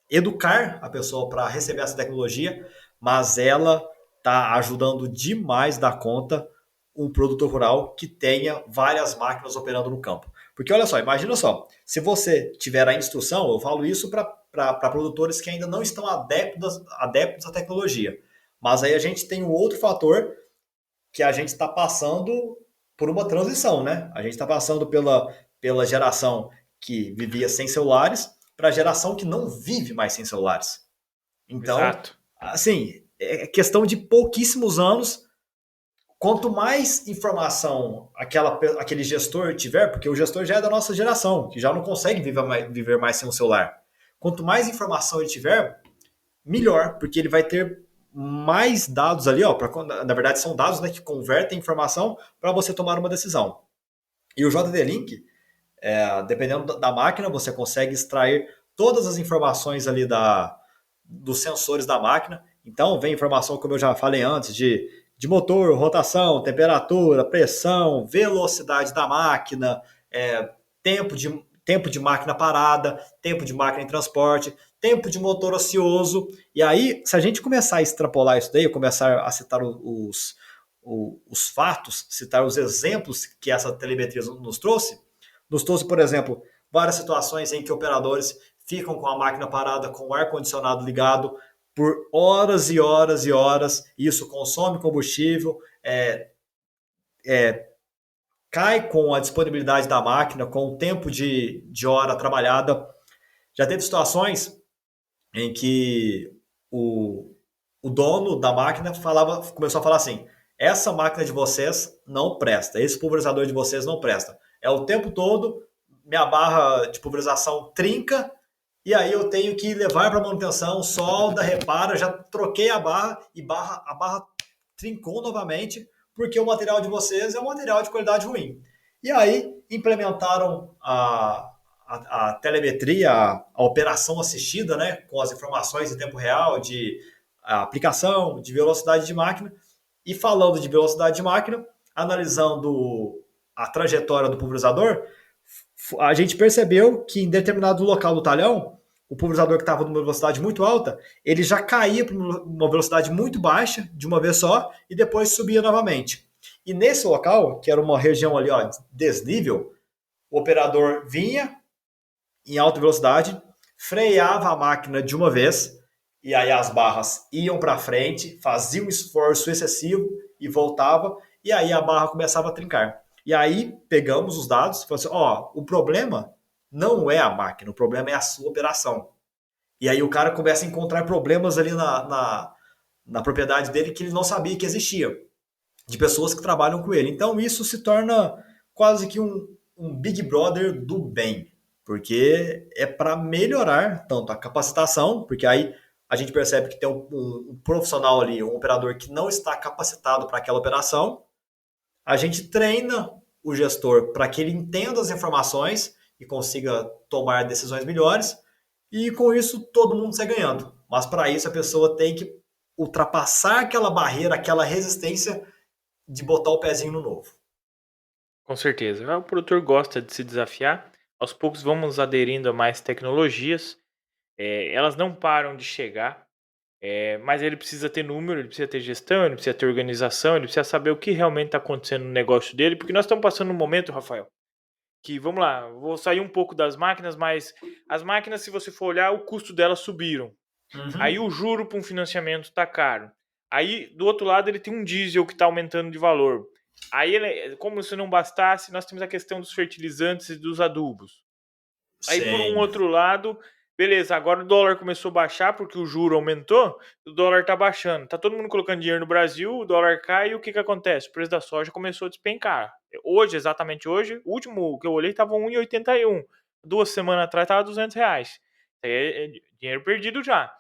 educar a pessoa para receber essa tecnologia, mas ela está ajudando demais da conta um produtor rural que tenha várias máquinas operando no campo. Porque olha só, imagina só, se você tiver a instrução, eu falo isso para produtores que ainda não estão adeptos à tecnologia. Mas aí a gente tem um outro fator que a gente está passando por uma transição, né? A gente está passando pela geração que vivia sem celulares para a geração que não vive mais sem celulares. Então, Exato. assim, é questão de pouquíssimos anos. Quanto mais informação aquele gestor tiver, porque o gestor já é da nossa geração, que já não consegue viver mais sem um celular. Quanto mais informação ele tiver, melhor, porque ele vai ter mais dados ali, ó, na verdade são dados, né, que convertem informação para você tomar uma decisão. E o JD Link, dependendo da máquina, você consegue extrair todas as informações ali dos sensores da máquina. Então, vem informação, como eu já falei antes, de motor, rotação, temperatura, pressão, velocidade da máquina, tempo de máquina parada, tempo de máquina em transporte, tempo de motor ocioso. E aí, se a gente começar a extrapolar isso daí, começar a citar os fatos, citar os exemplos que essa telemetria nos trouxe, por exemplo, várias situações em que operadores ficam com a máquina parada, com o ar-condicionado ligado por horas e horas e horas, isso consome combustível, cai com a disponibilidade da máquina, com o tempo de hora trabalhada. Já teve situações em que o dono da máquina começou a falar assim: essa máquina de vocês não presta, esse pulverizador de vocês não presta. É o tempo todo, minha barra de pulverização trinca, e aí eu tenho que levar para manutenção, solda, repara, já troquei a barra e a barra trincou novamente, porque o material de vocês é um material de qualidade ruim. E aí implementaram a telemetria, a operação assistida, né, com as informações em tempo real de aplicação, de velocidade de máquina. E falando de velocidade de máquina, analisando a trajetória do pulverizador, a gente percebeu que em determinado local do talhão, o pulverizador que estava numa velocidade muito alta, ele já caía para uma velocidade muito baixa de uma vez só e depois subia novamente. E nesse local, que era uma região ali, ó, desnível, o operador vinha em alta velocidade, freava a máquina de uma vez e aí as barras iam para frente, fazia um esforço excessivo e voltava, e aí a barra começava a trincar. E aí pegamos os dados e falamos assim: ó, o problema não é a máquina, o problema é a sua operação. E aí o cara começa a encontrar problemas ali na propriedade dele que ele não sabia que existia, de pessoas que trabalham com ele. Então isso se torna quase que um Big Brother do bem, porque é para melhorar tanto a capacitação, porque aí a gente percebe que tem um profissional ali, um operador que não está capacitado para aquela operação. A gente treina o gestor para que ele entenda as informações e consiga tomar decisões melhores, e com isso todo mundo sai ganhando. Mas para isso a pessoa tem que ultrapassar aquela barreira, aquela resistência de botar o pezinho no novo. Com certeza. O produtor gosta de se desafiar. Aos poucos vamos aderindo a mais tecnologias. Elas não param de chegar, mas ele precisa ter número, ele precisa ter gestão, ele precisa ter organização, ele precisa saber o que realmente está acontecendo no negócio dele, porque nós estamos passando um momento, Rafael, que, vamos lá, vou sair um pouco das máquinas, mas as máquinas, se você for olhar, o custo delas subiram. Aí o juro para um financiamento está caro. Aí, do outro lado, ele tem um diesel que está aumentando de valor. Aí, como se não bastasse, nós temos a questão dos fertilizantes e dos adubos. Aí, por um Sim. outro lado, beleza, agora o dólar começou a baixar porque o juro aumentou, o dólar tá baixando. Tá todo mundo colocando dinheiro no Brasil, o dólar cai e o que acontece? O preço da soja começou a despencar. Hoje, exatamente hoje, o último que eu olhei tava 1,81. 2 semanas atrás tava R$ 200. É dinheiro perdido já.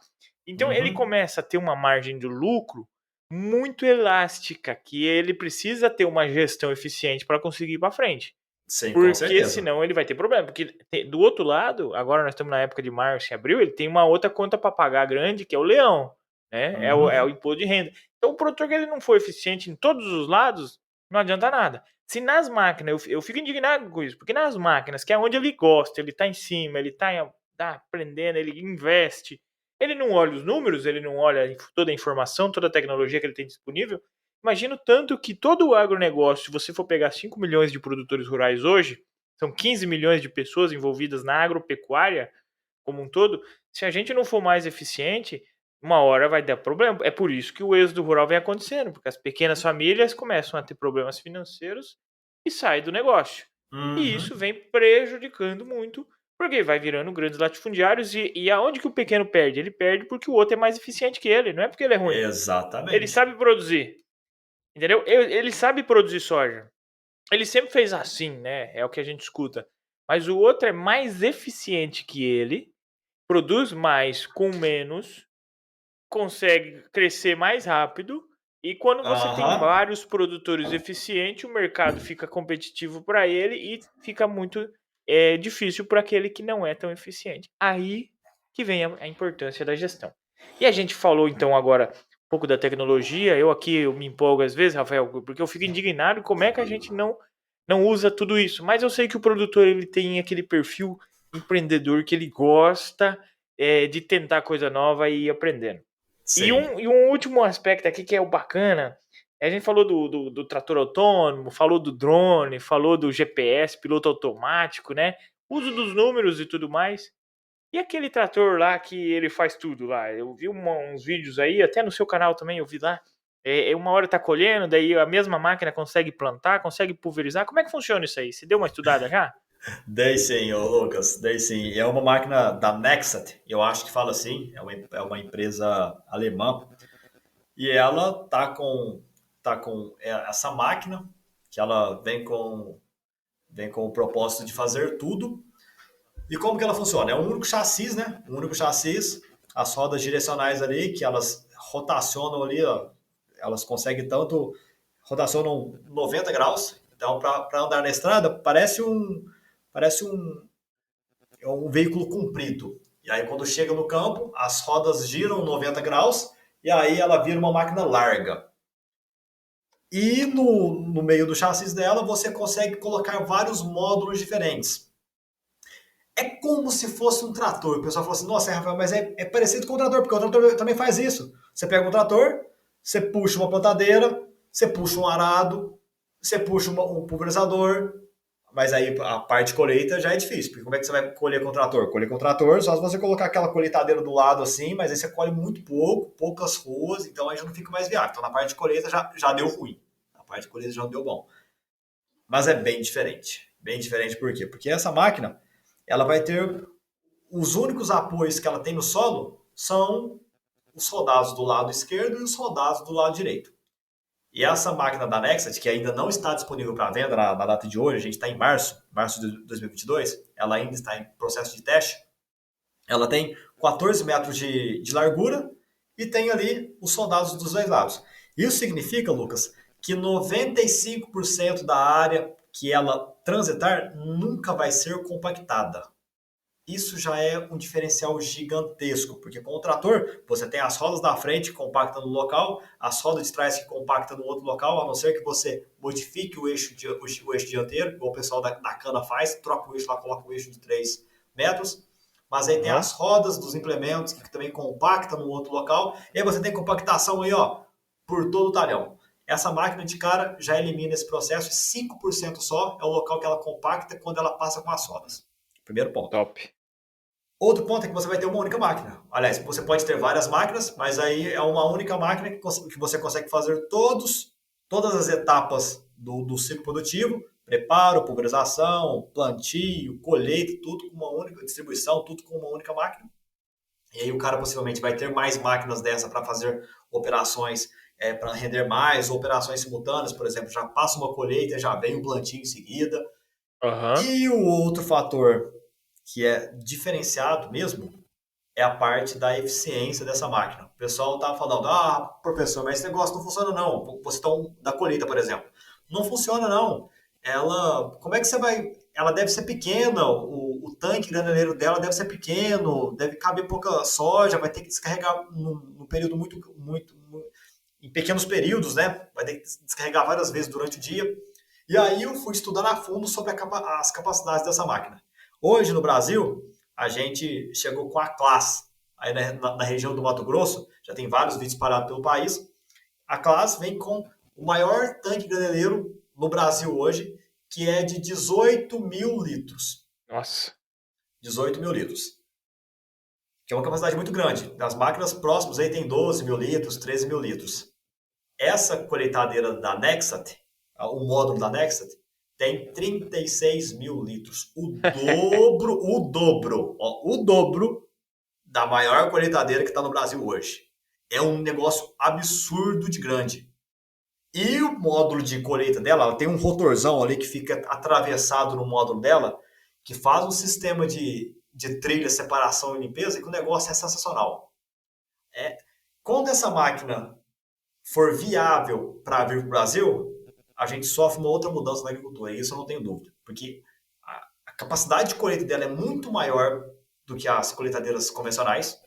Então ele Uhum. começa a ter uma margem de lucro muito elástica, que ele precisa ter uma gestão eficiente para conseguir ir para frente. Sim, com Porque certeza. senão ele vai ter problema. Porque do outro lado, agora nós estamos na época de março e abril, ele tem uma outra conta para pagar grande, que é o leão. Né? É o Uhum. imposto de renda. Então o produtor que ele não for eficiente em todos os lados, não adianta nada. Se nas máquinas, eu fico indignado com isso, porque nas máquinas, que é onde ele gosta, ele está em cima, ele está aprendendo, ele investe, ele não olha os números, ele não olha toda a informação, toda a tecnologia que ele tem disponível, Imagina o tanto que todo o agronegócio, se você for pegar 5 milhões de produtores rurais hoje, são 15 milhões de pessoas envolvidas na agropecuária como um todo, se a gente não for mais eficiente, uma hora vai dar problema. É por isso que o êxodo rural vem acontecendo, porque as pequenas famílias começam a ter problemas financeiros e saem do negócio. E isso Uhum. vem prejudicando muito, porque vai virando grandes latifundiários e aonde que o pequeno perde? Ele perde porque o outro é mais eficiente que ele, não é porque ele é ruim. Ele Exatamente. sabe produzir, entendeu? Ele sabe produzir soja. Ele sempre fez assim, né? É o que a gente escuta. Mas o outro é mais eficiente que ele, produz mais com menos, consegue crescer mais rápido. E quando você tem Aham. vários produtores eficientes, o mercado fica competitivo para ele e fica muito difícil para aquele que não é tão eficiente. Aí que vem a importância da gestão. E a gente falou então agora um pouco da tecnologia. Eu me empolgo às vezes, Rafael, porque eu fico indignado como é que a gente não usa tudo isso. Mas eu sei que o produtor ele tem aquele perfil empreendedor que ele gosta de tentar coisa nova e ir aprendendo. Sim. E um último aspecto aqui que é o bacana, a gente falou do trator autônomo, falou do drone, falou do GPS, piloto automático, né? Uso dos números e tudo mais. E aquele trator lá que ele faz tudo lá? Eu vi uns vídeos aí, até no seu canal também eu vi lá. Uma hora tá colhendo, daí a mesma máquina consegue plantar, consegue pulverizar. Como é que funciona isso aí? Você deu uma estudada já? Dei sim, ô Lucas, dei sim. É uma máquina da Nexat, eu acho que fala assim, é uma empresa alemã. E ela tá com essa máquina, que ela vem com o propósito de fazer tudo. E como que ela funciona? É um único chassi, né? Um único chassi, as rodas direcionais ali, que elas rotacionam ali, ó, elas conseguem tanto, rotacionam 90 graus. Então, para andar na estrada, parece um veículo comprido. E aí, quando chega no campo, as rodas giram 90 graus e aí ela vira uma máquina larga. E no meio do chassi dela, você consegue colocar vários módulos diferentes. É como se fosse um trator. O pessoal fala assim, nossa, Rafael, mas é parecido com o trator, porque o trator também faz isso. Você pega um trator, você puxa uma plantadeira, você puxa um arado, você puxa um pulverizador, mas aí a parte de colheita já é difícil, porque como é que você vai colher com o trator? Colher com o trator, só se você colocar aquela colheitadeira do lado assim, mas aí você colhe muito pouco, poucas ruas, então aí já não fica mais viável. Então na parte de colheita já deu ruim. Na parte de colheita já não deu bom. Mas é bem diferente. Bem diferente por quê? Porque essa máquina, ela vai ter os únicos apoios que ela tem no solo são os rodados do lado esquerdo e os rodados do lado direito. E essa máquina da Nexat, que ainda não está disponível para venda na data de hoje, a gente está em março de 2022, ela ainda está em processo de teste. Ela tem 14 metros de largura e tem ali os soldados dos dois lados. Isso significa, Lucas, que 95% da área que ela transitar nunca vai ser compactada. Isso já é um diferencial gigantesco, porque com o trator você tem as rodas da frente que compactam no local, as rodas de trás que compactam no outro local, a não ser que você modifique o eixo dianteiro, igual o pessoal da cana faz, troca o eixo lá, coloca o eixo de 3 metros, mas aí tem Aham. as rodas dos implementos que também compactam no outro local, e aí você tem compactação aí, ó, por todo o talhão. Essa máquina de cara já elimina esse processo e 5% só é o local que ela compacta quando ela passa com as rodas. Primeiro ponto. Top. Outro ponto é que você vai ter uma única máquina. Aliás, você pode ter várias máquinas, mas aí é uma única máquina que você consegue fazer todas as etapas do ciclo produtivo, preparo, pulverização, plantio, colheita, tudo com uma única distribuição, tudo com uma única máquina. E aí o cara possivelmente vai ter mais máquinas dessa para fazer operações para render mais, operações simultâneas, por exemplo, já passa uma colheita, já vem um plantio em seguida. Aham. E o outro fator que é diferenciado mesmo é a parte da eficiência dessa máquina. O pessoal tá falando, professor, mas esse negócio não funciona não. Você tá da colheita, por exemplo. Não funciona não. Como é que você vai? Ela deve ser pequena, o tanque graneleiro dela deve ser pequeno, deve caber pouca soja, vai ter que descarregar num período em pequenos períodos, né? Vai ter que descarregar várias vezes durante o dia. E aí eu fui estudando a fundo sobre as capacidades dessa máquina. Hoje no Brasil, a gente chegou com a Class, aí na região do Mato Grosso, já tem vários vídeos espalhados pelo país. A Class vem com o maior tanque graneleiro no Brasil hoje, que é de 18 mil litros. Nossa. 18 mil litros. Que é uma capacidade muito grande. As máquinas próximas aí tem 12 mil litros, 13 mil litros. Essa colheitadeira da Nexat, o módulo da Nexat, tem 36 mil litros. O dobro da maior colheitadeira que está no Brasil hoje. É um negócio absurdo de grande. E o módulo de colheita dela, ela tem um rotorzão ali que fica atravessado no módulo dela, que faz um sistema de trilha, separação e limpeza, que o negócio é sensacional. Quando essa máquina for viável para vir para o Brasil, a gente sofre uma outra mudança na agricultura, e isso eu não tenho dúvida, porque a capacidade de colheita dela é muito maior do que as colheitadeiras convencionais.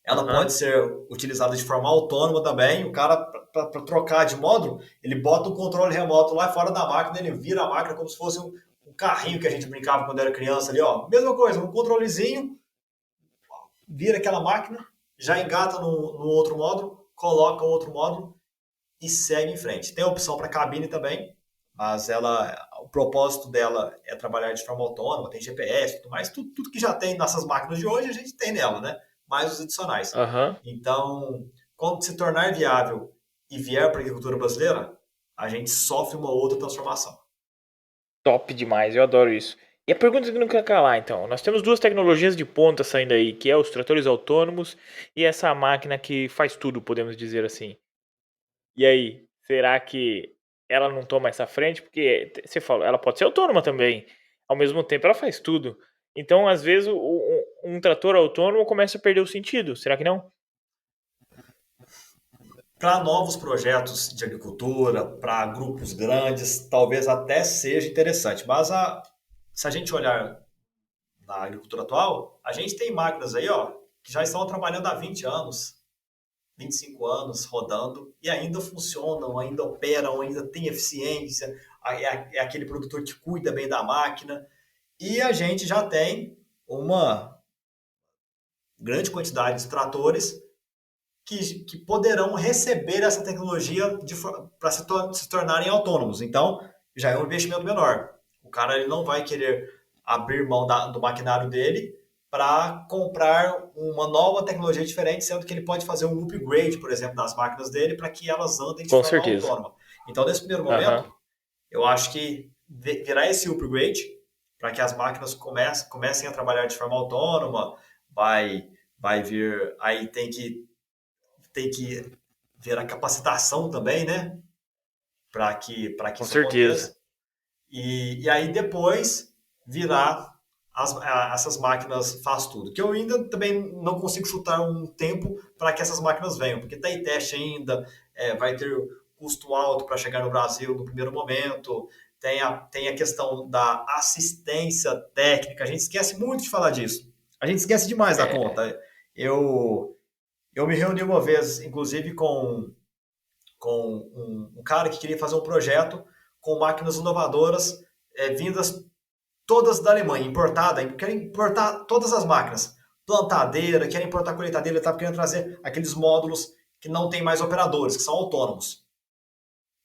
Ela pode ser utilizada de forma autônoma também. O cara, para trocar de módulo, ele bota um controle remoto lá fora da máquina, ele vira a máquina como se fosse um carrinho que a gente brincava quando era criança ali, ó. Mesma coisa, um controlezinho, vira aquela máquina, já engata no outro módulo, coloca o outro módulo e segue em frente. Tem a opção para cabine também, mas o propósito dela é trabalhar de forma autônoma, tem GPS, tudo mais, tudo que já tem nessas máquinas de hoje, a gente tem nela, né? Mais os adicionais. Então, quando se tornar viável e vier para a agricultura brasileira, a gente sofre uma outra transformação. Top demais, eu adoro isso. E a pergunta que não quer calar, então. Nós temos duas tecnologias de ponta saindo aí, que é os tratores autônomos e essa máquina que faz tudo, podemos dizer assim. E aí, será que ela não toma essa frente? Porque você falou, ela pode ser autônoma também. Ao mesmo tempo, ela faz tudo. Então, às vezes, um trator autônomo começa a perder o sentido. Será que não? Para novos projetos de agricultura, para grupos grandes, talvez até seja interessante. Mas se a gente olhar na agricultura atual, a gente tem máquinas aí, ó, que já estão trabalhando há 20 anos, 25 anos rodando e ainda funcionam, ainda operam, ainda tem eficiência, é aquele produtor que cuida bem da máquina. E a gente já tem uma grande quantidade de tratores que poderão receber essa tecnologia para se tornarem autônomos. Então, já é um investimento menor. O cara ele não vai querer abrir mão do maquinário dele para comprar uma nova tecnologia diferente, sendo que ele pode fazer um upgrade, por exemplo, das máquinas dele para que elas andem de Com forma certeza. autônoma. Então, nesse primeiro momento, eu acho que virar esse upgrade para que as máquinas comecem a trabalhar de forma autônoma, vai vir, aí tem que ver a capacitação também, né? Para que Com isso certeza. aconteça. E aí depois virar essas máquinas faz tudo. Que eu ainda também não consigo chutar um tempo para que essas máquinas venham, porque está em teste ainda, vai ter custo alto para chegar no Brasil no primeiro momento, tem a questão da assistência técnica, a gente esquece muito de falar disso. A gente esquece demais da conta. Eu me reuni uma vez, inclusive, com um cara que queria fazer um projeto com máquinas inovadoras vindas todas da Alemanha, importada, querem importar todas as máquinas, plantadeira, querem importar colheitadeira, ele estava querendo trazer aqueles módulos que não tem mais operadores, que são autônomos.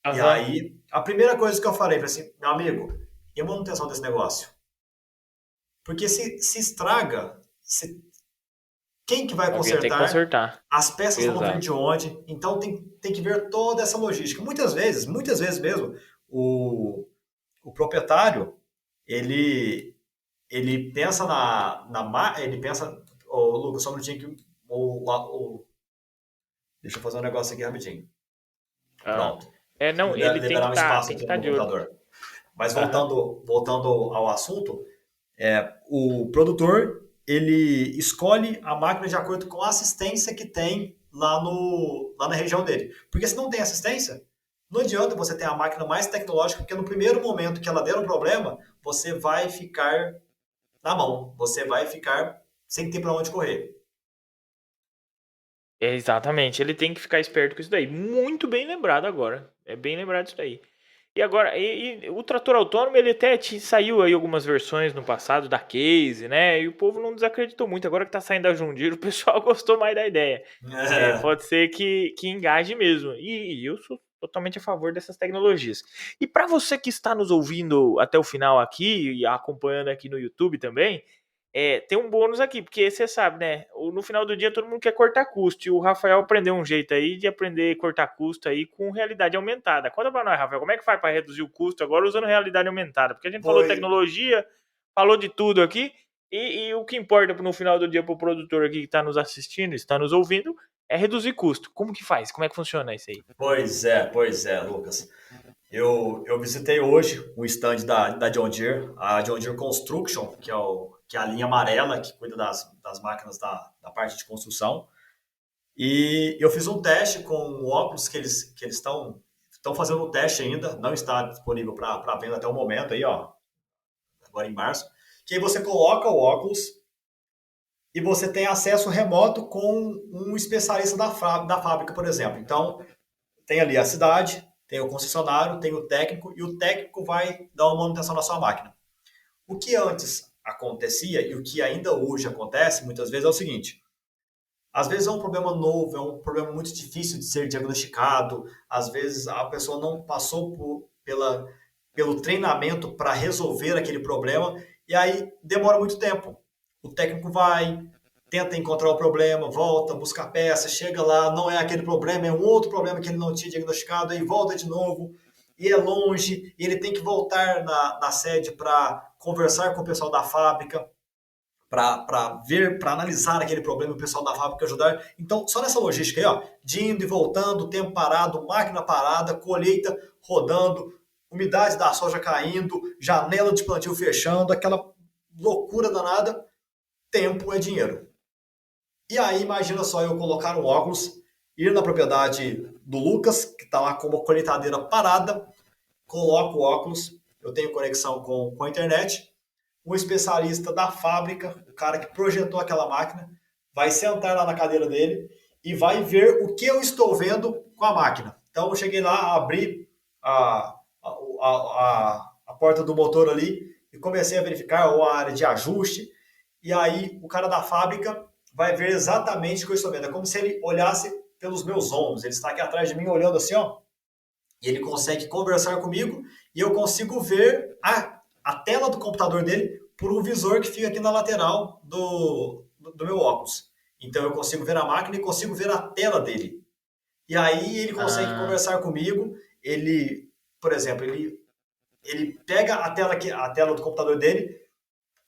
E aí, a primeira coisa que eu falei assim, meu amigo, e a manutenção desse negócio? Porque se estraga, quem que vai Alguém tem que consertar? consertar. As peças vão vir Exato. de onde? Então tem que ver toda essa logística. Muitas vezes mesmo, o proprietário, ele pensa ele pensa, Lucas, só um minutinho que deixa eu fazer um negócio aqui rapidinho. Ah. Pronto. Não, ele tem que Liberar um estar espaço tem que aqui tá no meu de olho. computador. Mas voltando ao assunto, o produtor ele escolhe a máquina de acordo com a assistência que tem lá na região dele. Porque se não tem assistência, não adianta você ter a máquina mais tecnológica, porque no primeiro momento que ela der um problema, você vai ficar na mão. Você vai ficar sem ter para onde correr. Exatamente, ele tem que ficar esperto com isso daí. Muito bem lembrado agora. É bem lembrado isso daí. E agora, e o trator autônomo, ele até saiu aí algumas versões no passado da Case, né? E o povo não desacreditou muito. Agora que tá saindo a John Deere, o pessoal gostou mais da ideia. Pode ser que engaje mesmo. E eu sou totalmente a favor dessas tecnologias. E para você que está nos ouvindo até o final aqui e acompanhando aqui no YouTube também, tem um bônus aqui, porque você sabe, né? No final do dia todo mundo quer cortar custo. E o Rafael aprendeu um jeito aí de aprender a cortar custo aí com realidade aumentada. Conta para nós, Rafael, como é que faz para reduzir o custo agora usando realidade aumentada? Porque a gente falou de Pois, tecnologia, falou de tudo aqui, e o que importa no final do dia para o produtor aqui que está nos assistindo, está nos ouvindo, é reduzir custo. Como que faz? Como é que funciona isso aí? pois é, Lucas. Eu visitei hoje o stand da John Deere, a John Deere Construction, que é a linha amarela que cuida das máquinas da parte de construção. E eu fiz um teste com o óculos que eles estão fazendo o teste ainda, não está disponível para venda até o momento aí, ó, agora em março. Que aí você coloca o óculos e você tem acesso remoto com um especialista da fábrica, por exemplo. Então, tem ali a cidade, tem o concessionário, tem o técnico, e o técnico vai dar uma manutenção na sua máquina. O que antes acontecia e o que ainda hoje acontece muitas vezes é o seguinte: às vezes é um problema novo, é um problema muito difícil de ser diagnosticado, às vezes a pessoa não passou pelo treinamento para resolver aquele problema, e aí demora muito tempo. O técnico vai, tenta encontrar o problema, volta, busca a peça, chega lá, não é aquele problema, é um outro problema que ele não tinha diagnosticado, aí volta de novo, e é longe, e ele tem que voltar na sede para conversar com o pessoal da fábrica, para ver, para analisar aquele problema, o pessoal da fábrica ajudar. Então, só nessa logística aí, ó, de indo e voltando, tempo parado, máquina parada, colheita rodando, umidade da soja caindo, janela de plantio fechando, aquela loucura danada, tempo é dinheiro. E aí, imagina só eu colocar um óculos, ir na propriedade do Lucas, que está lá com uma colheitadeira parada, coloco o óculos, eu tenho conexão com a internet, um especialista da fábrica, o cara que projetou aquela máquina, vai sentar lá na cadeira dele e vai ver o que eu estou vendo com a máquina. Então eu cheguei lá, abri a porta do motor ali e comecei a verificar a área de ajuste. E aí o cara da fábrica vai ver exatamente o que eu estou vendo. É como se ele olhasse pelos meus ombros. Ele está aqui atrás de mim olhando assim, ó. E ele consegue conversar comigo e eu consigo ver a tela do computador dele por um visor que fica aqui na lateral do meu óculos. Então eu consigo ver a máquina e consigo ver a tela dele. E aí ele consegue Ah, conversar comigo. Ele, por exemplo, ele pega a tela do computador dele,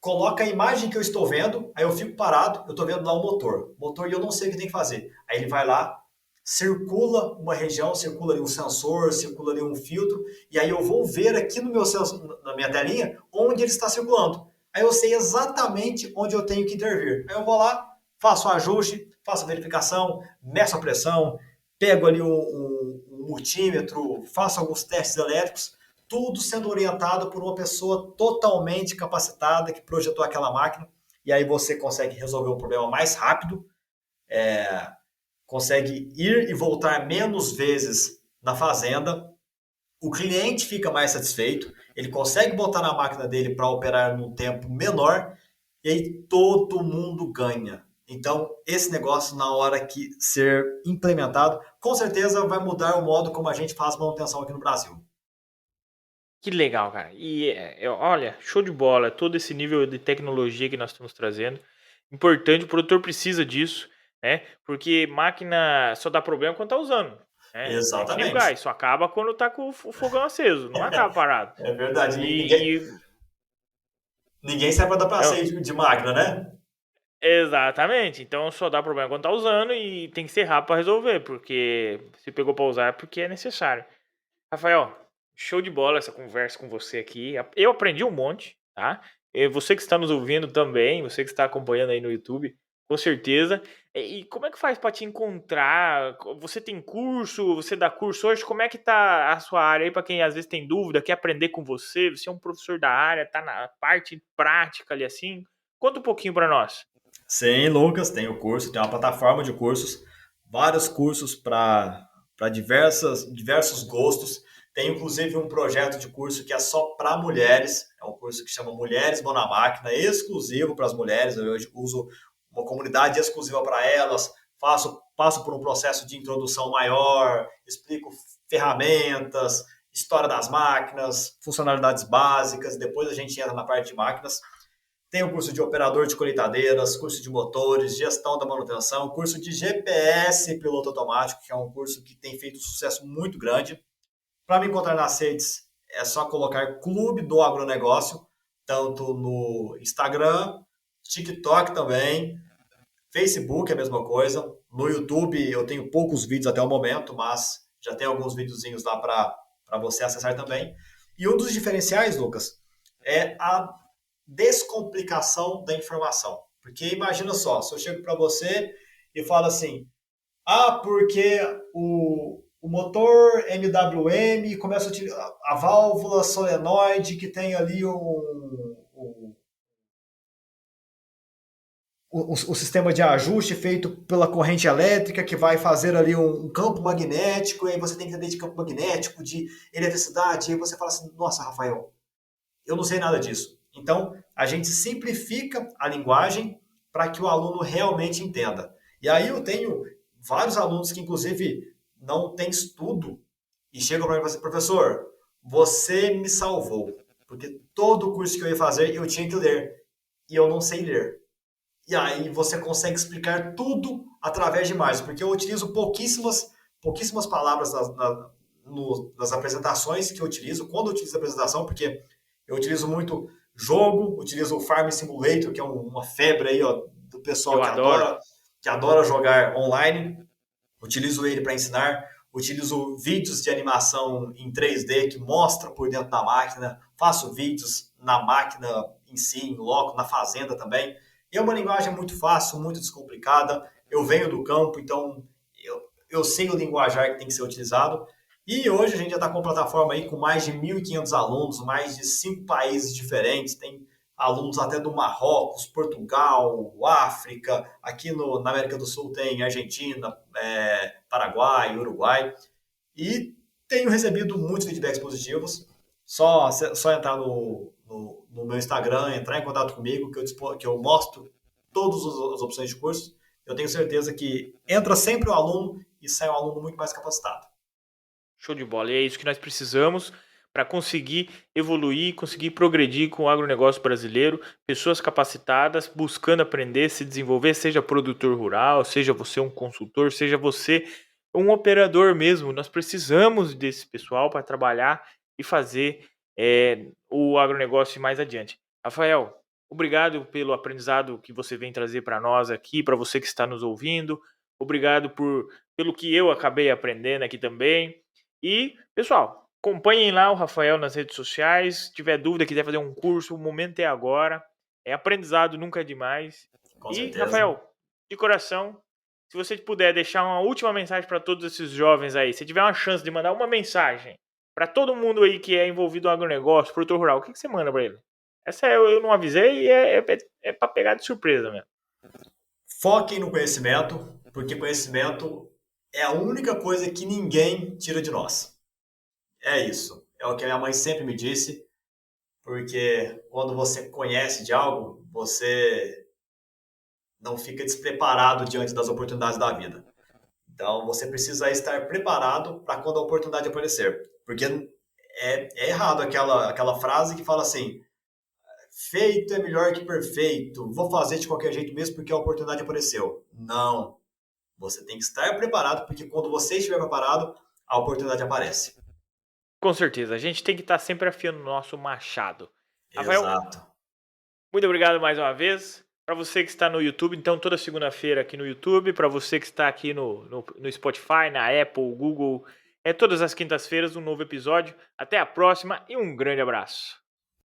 coloca a imagem que eu estou vendo, aí eu fico parado, eu estou vendo lá o motor e eu não sei o que tem que fazer. Aí ele vai lá, circula uma região, circula ali um sensor, circula ali um filtro, e aí eu vou ver aqui no meu na minha telinha onde ele está circulando. Aí eu sei exatamente onde eu tenho que intervir. Aí eu vou lá, faço o ajuste, faço a verificação, meço a pressão, pego ali um multímetro, faço alguns testes elétricos, tudo sendo orientado por uma pessoa totalmente capacitada que projetou aquela máquina, e aí você consegue resolver o problema mais rápido, consegue ir e voltar menos vezes na fazenda, o cliente fica mais satisfeito, ele consegue botar na máquina dele para operar num tempo menor, e aí todo mundo ganha. Então, esse negócio, na hora que ser implementado, com certeza vai mudar o modo como a gente faz manutenção aqui no Brasil. que legal, cara. E olha, show de bola. Todo esse nível de tecnologia que nós estamos trazendo. Importante, o produtor precisa disso, né? Porque máquina só dá problema quando tá usando. Né? É que nem o Exatamente. gás, só acaba quando tá com o fogão aceso, não acaba parado. É verdade. E, e Ninguém sai para dar é, passeio de máquina, né? exatamente. Então só dá problema quando tá usando e tem que ser rápido para resolver, porque se pegou para usar é porque é necessário. Rafael, show de bola essa conversa com você aqui. Eu aprendi um monte, tá? E você que está nos ouvindo também, você que está acompanhando aí no YouTube, com certeza. E como é que faz para te encontrar? Você tem curso? Você dá curso hoje? Como é que tá a sua área aí para quem às vezes tem dúvida, quer aprender com você? Você é um professor da área, tá na parte prática ali assim? Conta um pouquinho para nós. Sim, Lucas, tem o curso, tem uma plataforma de cursos, vários cursos para diversos gostos. Tem inclusive um projeto de curso que é só para mulheres, é um curso que chama Mulheres Mão na Máquina, exclusivo para as mulheres. Eu hoje uso uma comunidade exclusiva para elas, faço passo por um processo de introdução maior, explico ferramentas, história das máquinas, funcionalidades básicas, depois a gente entra na parte de máquinas. Tem o curso de operador de colheitadeiras, curso de motores, gestão da manutenção, curso de GPS e piloto automático, que é um curso que tem feito um sucesso muito grande. Para me encontrar nas redes, é só colocar Clube do Agronegócio, tanto no Instagram, TikTok também, Facebook é a mesma coisa. No YouTube eu tenho poucos vídeos até o momento, mas já tem alguns videozinhos lá para você acessar também. E um dos diferenciais, Lucas, é a descomplicação da informação. Porque imagina só, se eu chego para você e falo assim, porque o motor MWM começa a utilizar a válvula solenoide que tem ali o sistema de ajuste feito pela corrente elétrica que vai fazer ali um campo magnético, e aí você tem que entender de campo magnético, de eletricidade, e aí você fala assim, nossa, Rafael, eu não sei nada disso. Então, a gente simplifica a linguagem para que o aluno realmente entenda. E aí eu tenho vários alunos que, inclusive, não têm estudo e chegam para mim e falam assim, professor, você me salvou, porque todo o curso que eu ia fazer eu tinha que ler, e eu não sei ler. E aí você consegue explicar tudo através de imagens, porque eu utilizo pouquíssimas palavras nas apresentações que eu utilizo, quando eu utilizo a apresentação, porque eu utilizo muito jogo, utilizo o Farm Simulator, que é uma febre aí, ó, do pessoal que adora jogar online. Utilizo ele para ensinar, utilizo vídeos de animação em 3D que mostram por dentro da máquina, faço vídeos na máquina em si, em loco, na fazenda também. E é uma linguagem muito fácil, muito descomplicada. Eu venho do campo, então eu sei o linguajar que tem que ser utilizado. E hoje a gente já está com uma plataforma aí com mais de 1.500 alunos, mais de 5 países diferentes. Tem alunos até do Marrocos, Portugal, África. Aqui na América do Sul tem Argentina, Paraguai, Uruguai. E tenho recebido muitos feedbacks positivos. Só entrar no meu Instagram, entrar em contato comigo, que eu mostro todas as opções de curso. Eu tenho certeza que entra sempre o aluno e sai um aluno muito mais capacitado. Show de bola. E é isso que nós precisamos para conseguir evoluir, conseguir progredir com o agronegócio brasileiro. Pessoas capacitadas, buscando aprender, se desenvolver, seja produtor rural, seja você um consultor, seja você um operador mesmo. Nós precisamos desse pessoal para trabalhar e fazer o agronegócio mais adiante. Rafael, obrigado pelo aprendizado que você vem trazer para nós aqui, para você que está nos ouvindo. Obrigado pelo que eu acabei aprendendo aqui também. E, pessoal, acompanhem lá o Rafael nas redes sociais. Se tiver dúvida, quiser fazer um curso, o momento é agora. Aprendizado nunca é demais. Com E, certeza. Rafael, de coração, se você puder deixar uma última mensagem para todos esses jovens aí, se tiver uma chance de mandar uma mensagem para todo mundo aí que é envolvido no agronegócio, produtor rural, o que você manda para ele? Essa eu não avisei e é para pegar de surpresa mesmo. Foquem no conhecimento, porque conhecimento é a única coisa que ninguém tira de nós. É isso. É o que a minha mãe sempre me disse, porque quando você conhece de algo, você não fica despreparado diante das oportunidades da vida. Então, você precisa estar preparado para quando a oportunidade aparecer. Porque é errado aquela frase que fala assim, feito é melhor que perfeito, vou fazer de qualquer jeito mesmo porque a oportunidade apareceu. Não. Você tem que estar preparado, porque quando você estiver preparado, a oportunidade aparece. Com certeza, a gente tem que estar sempre afiando o nosso machado. Rafael, Exato. muito obrigado mais uma vez. Para você que está no YouTube, então toda segunda-feira aqui no YouTube. Para você que está aqui no Spotify, na Apple, Google, todas as quintas-feiras um novo episódio. Até a próxima e um grande abraço.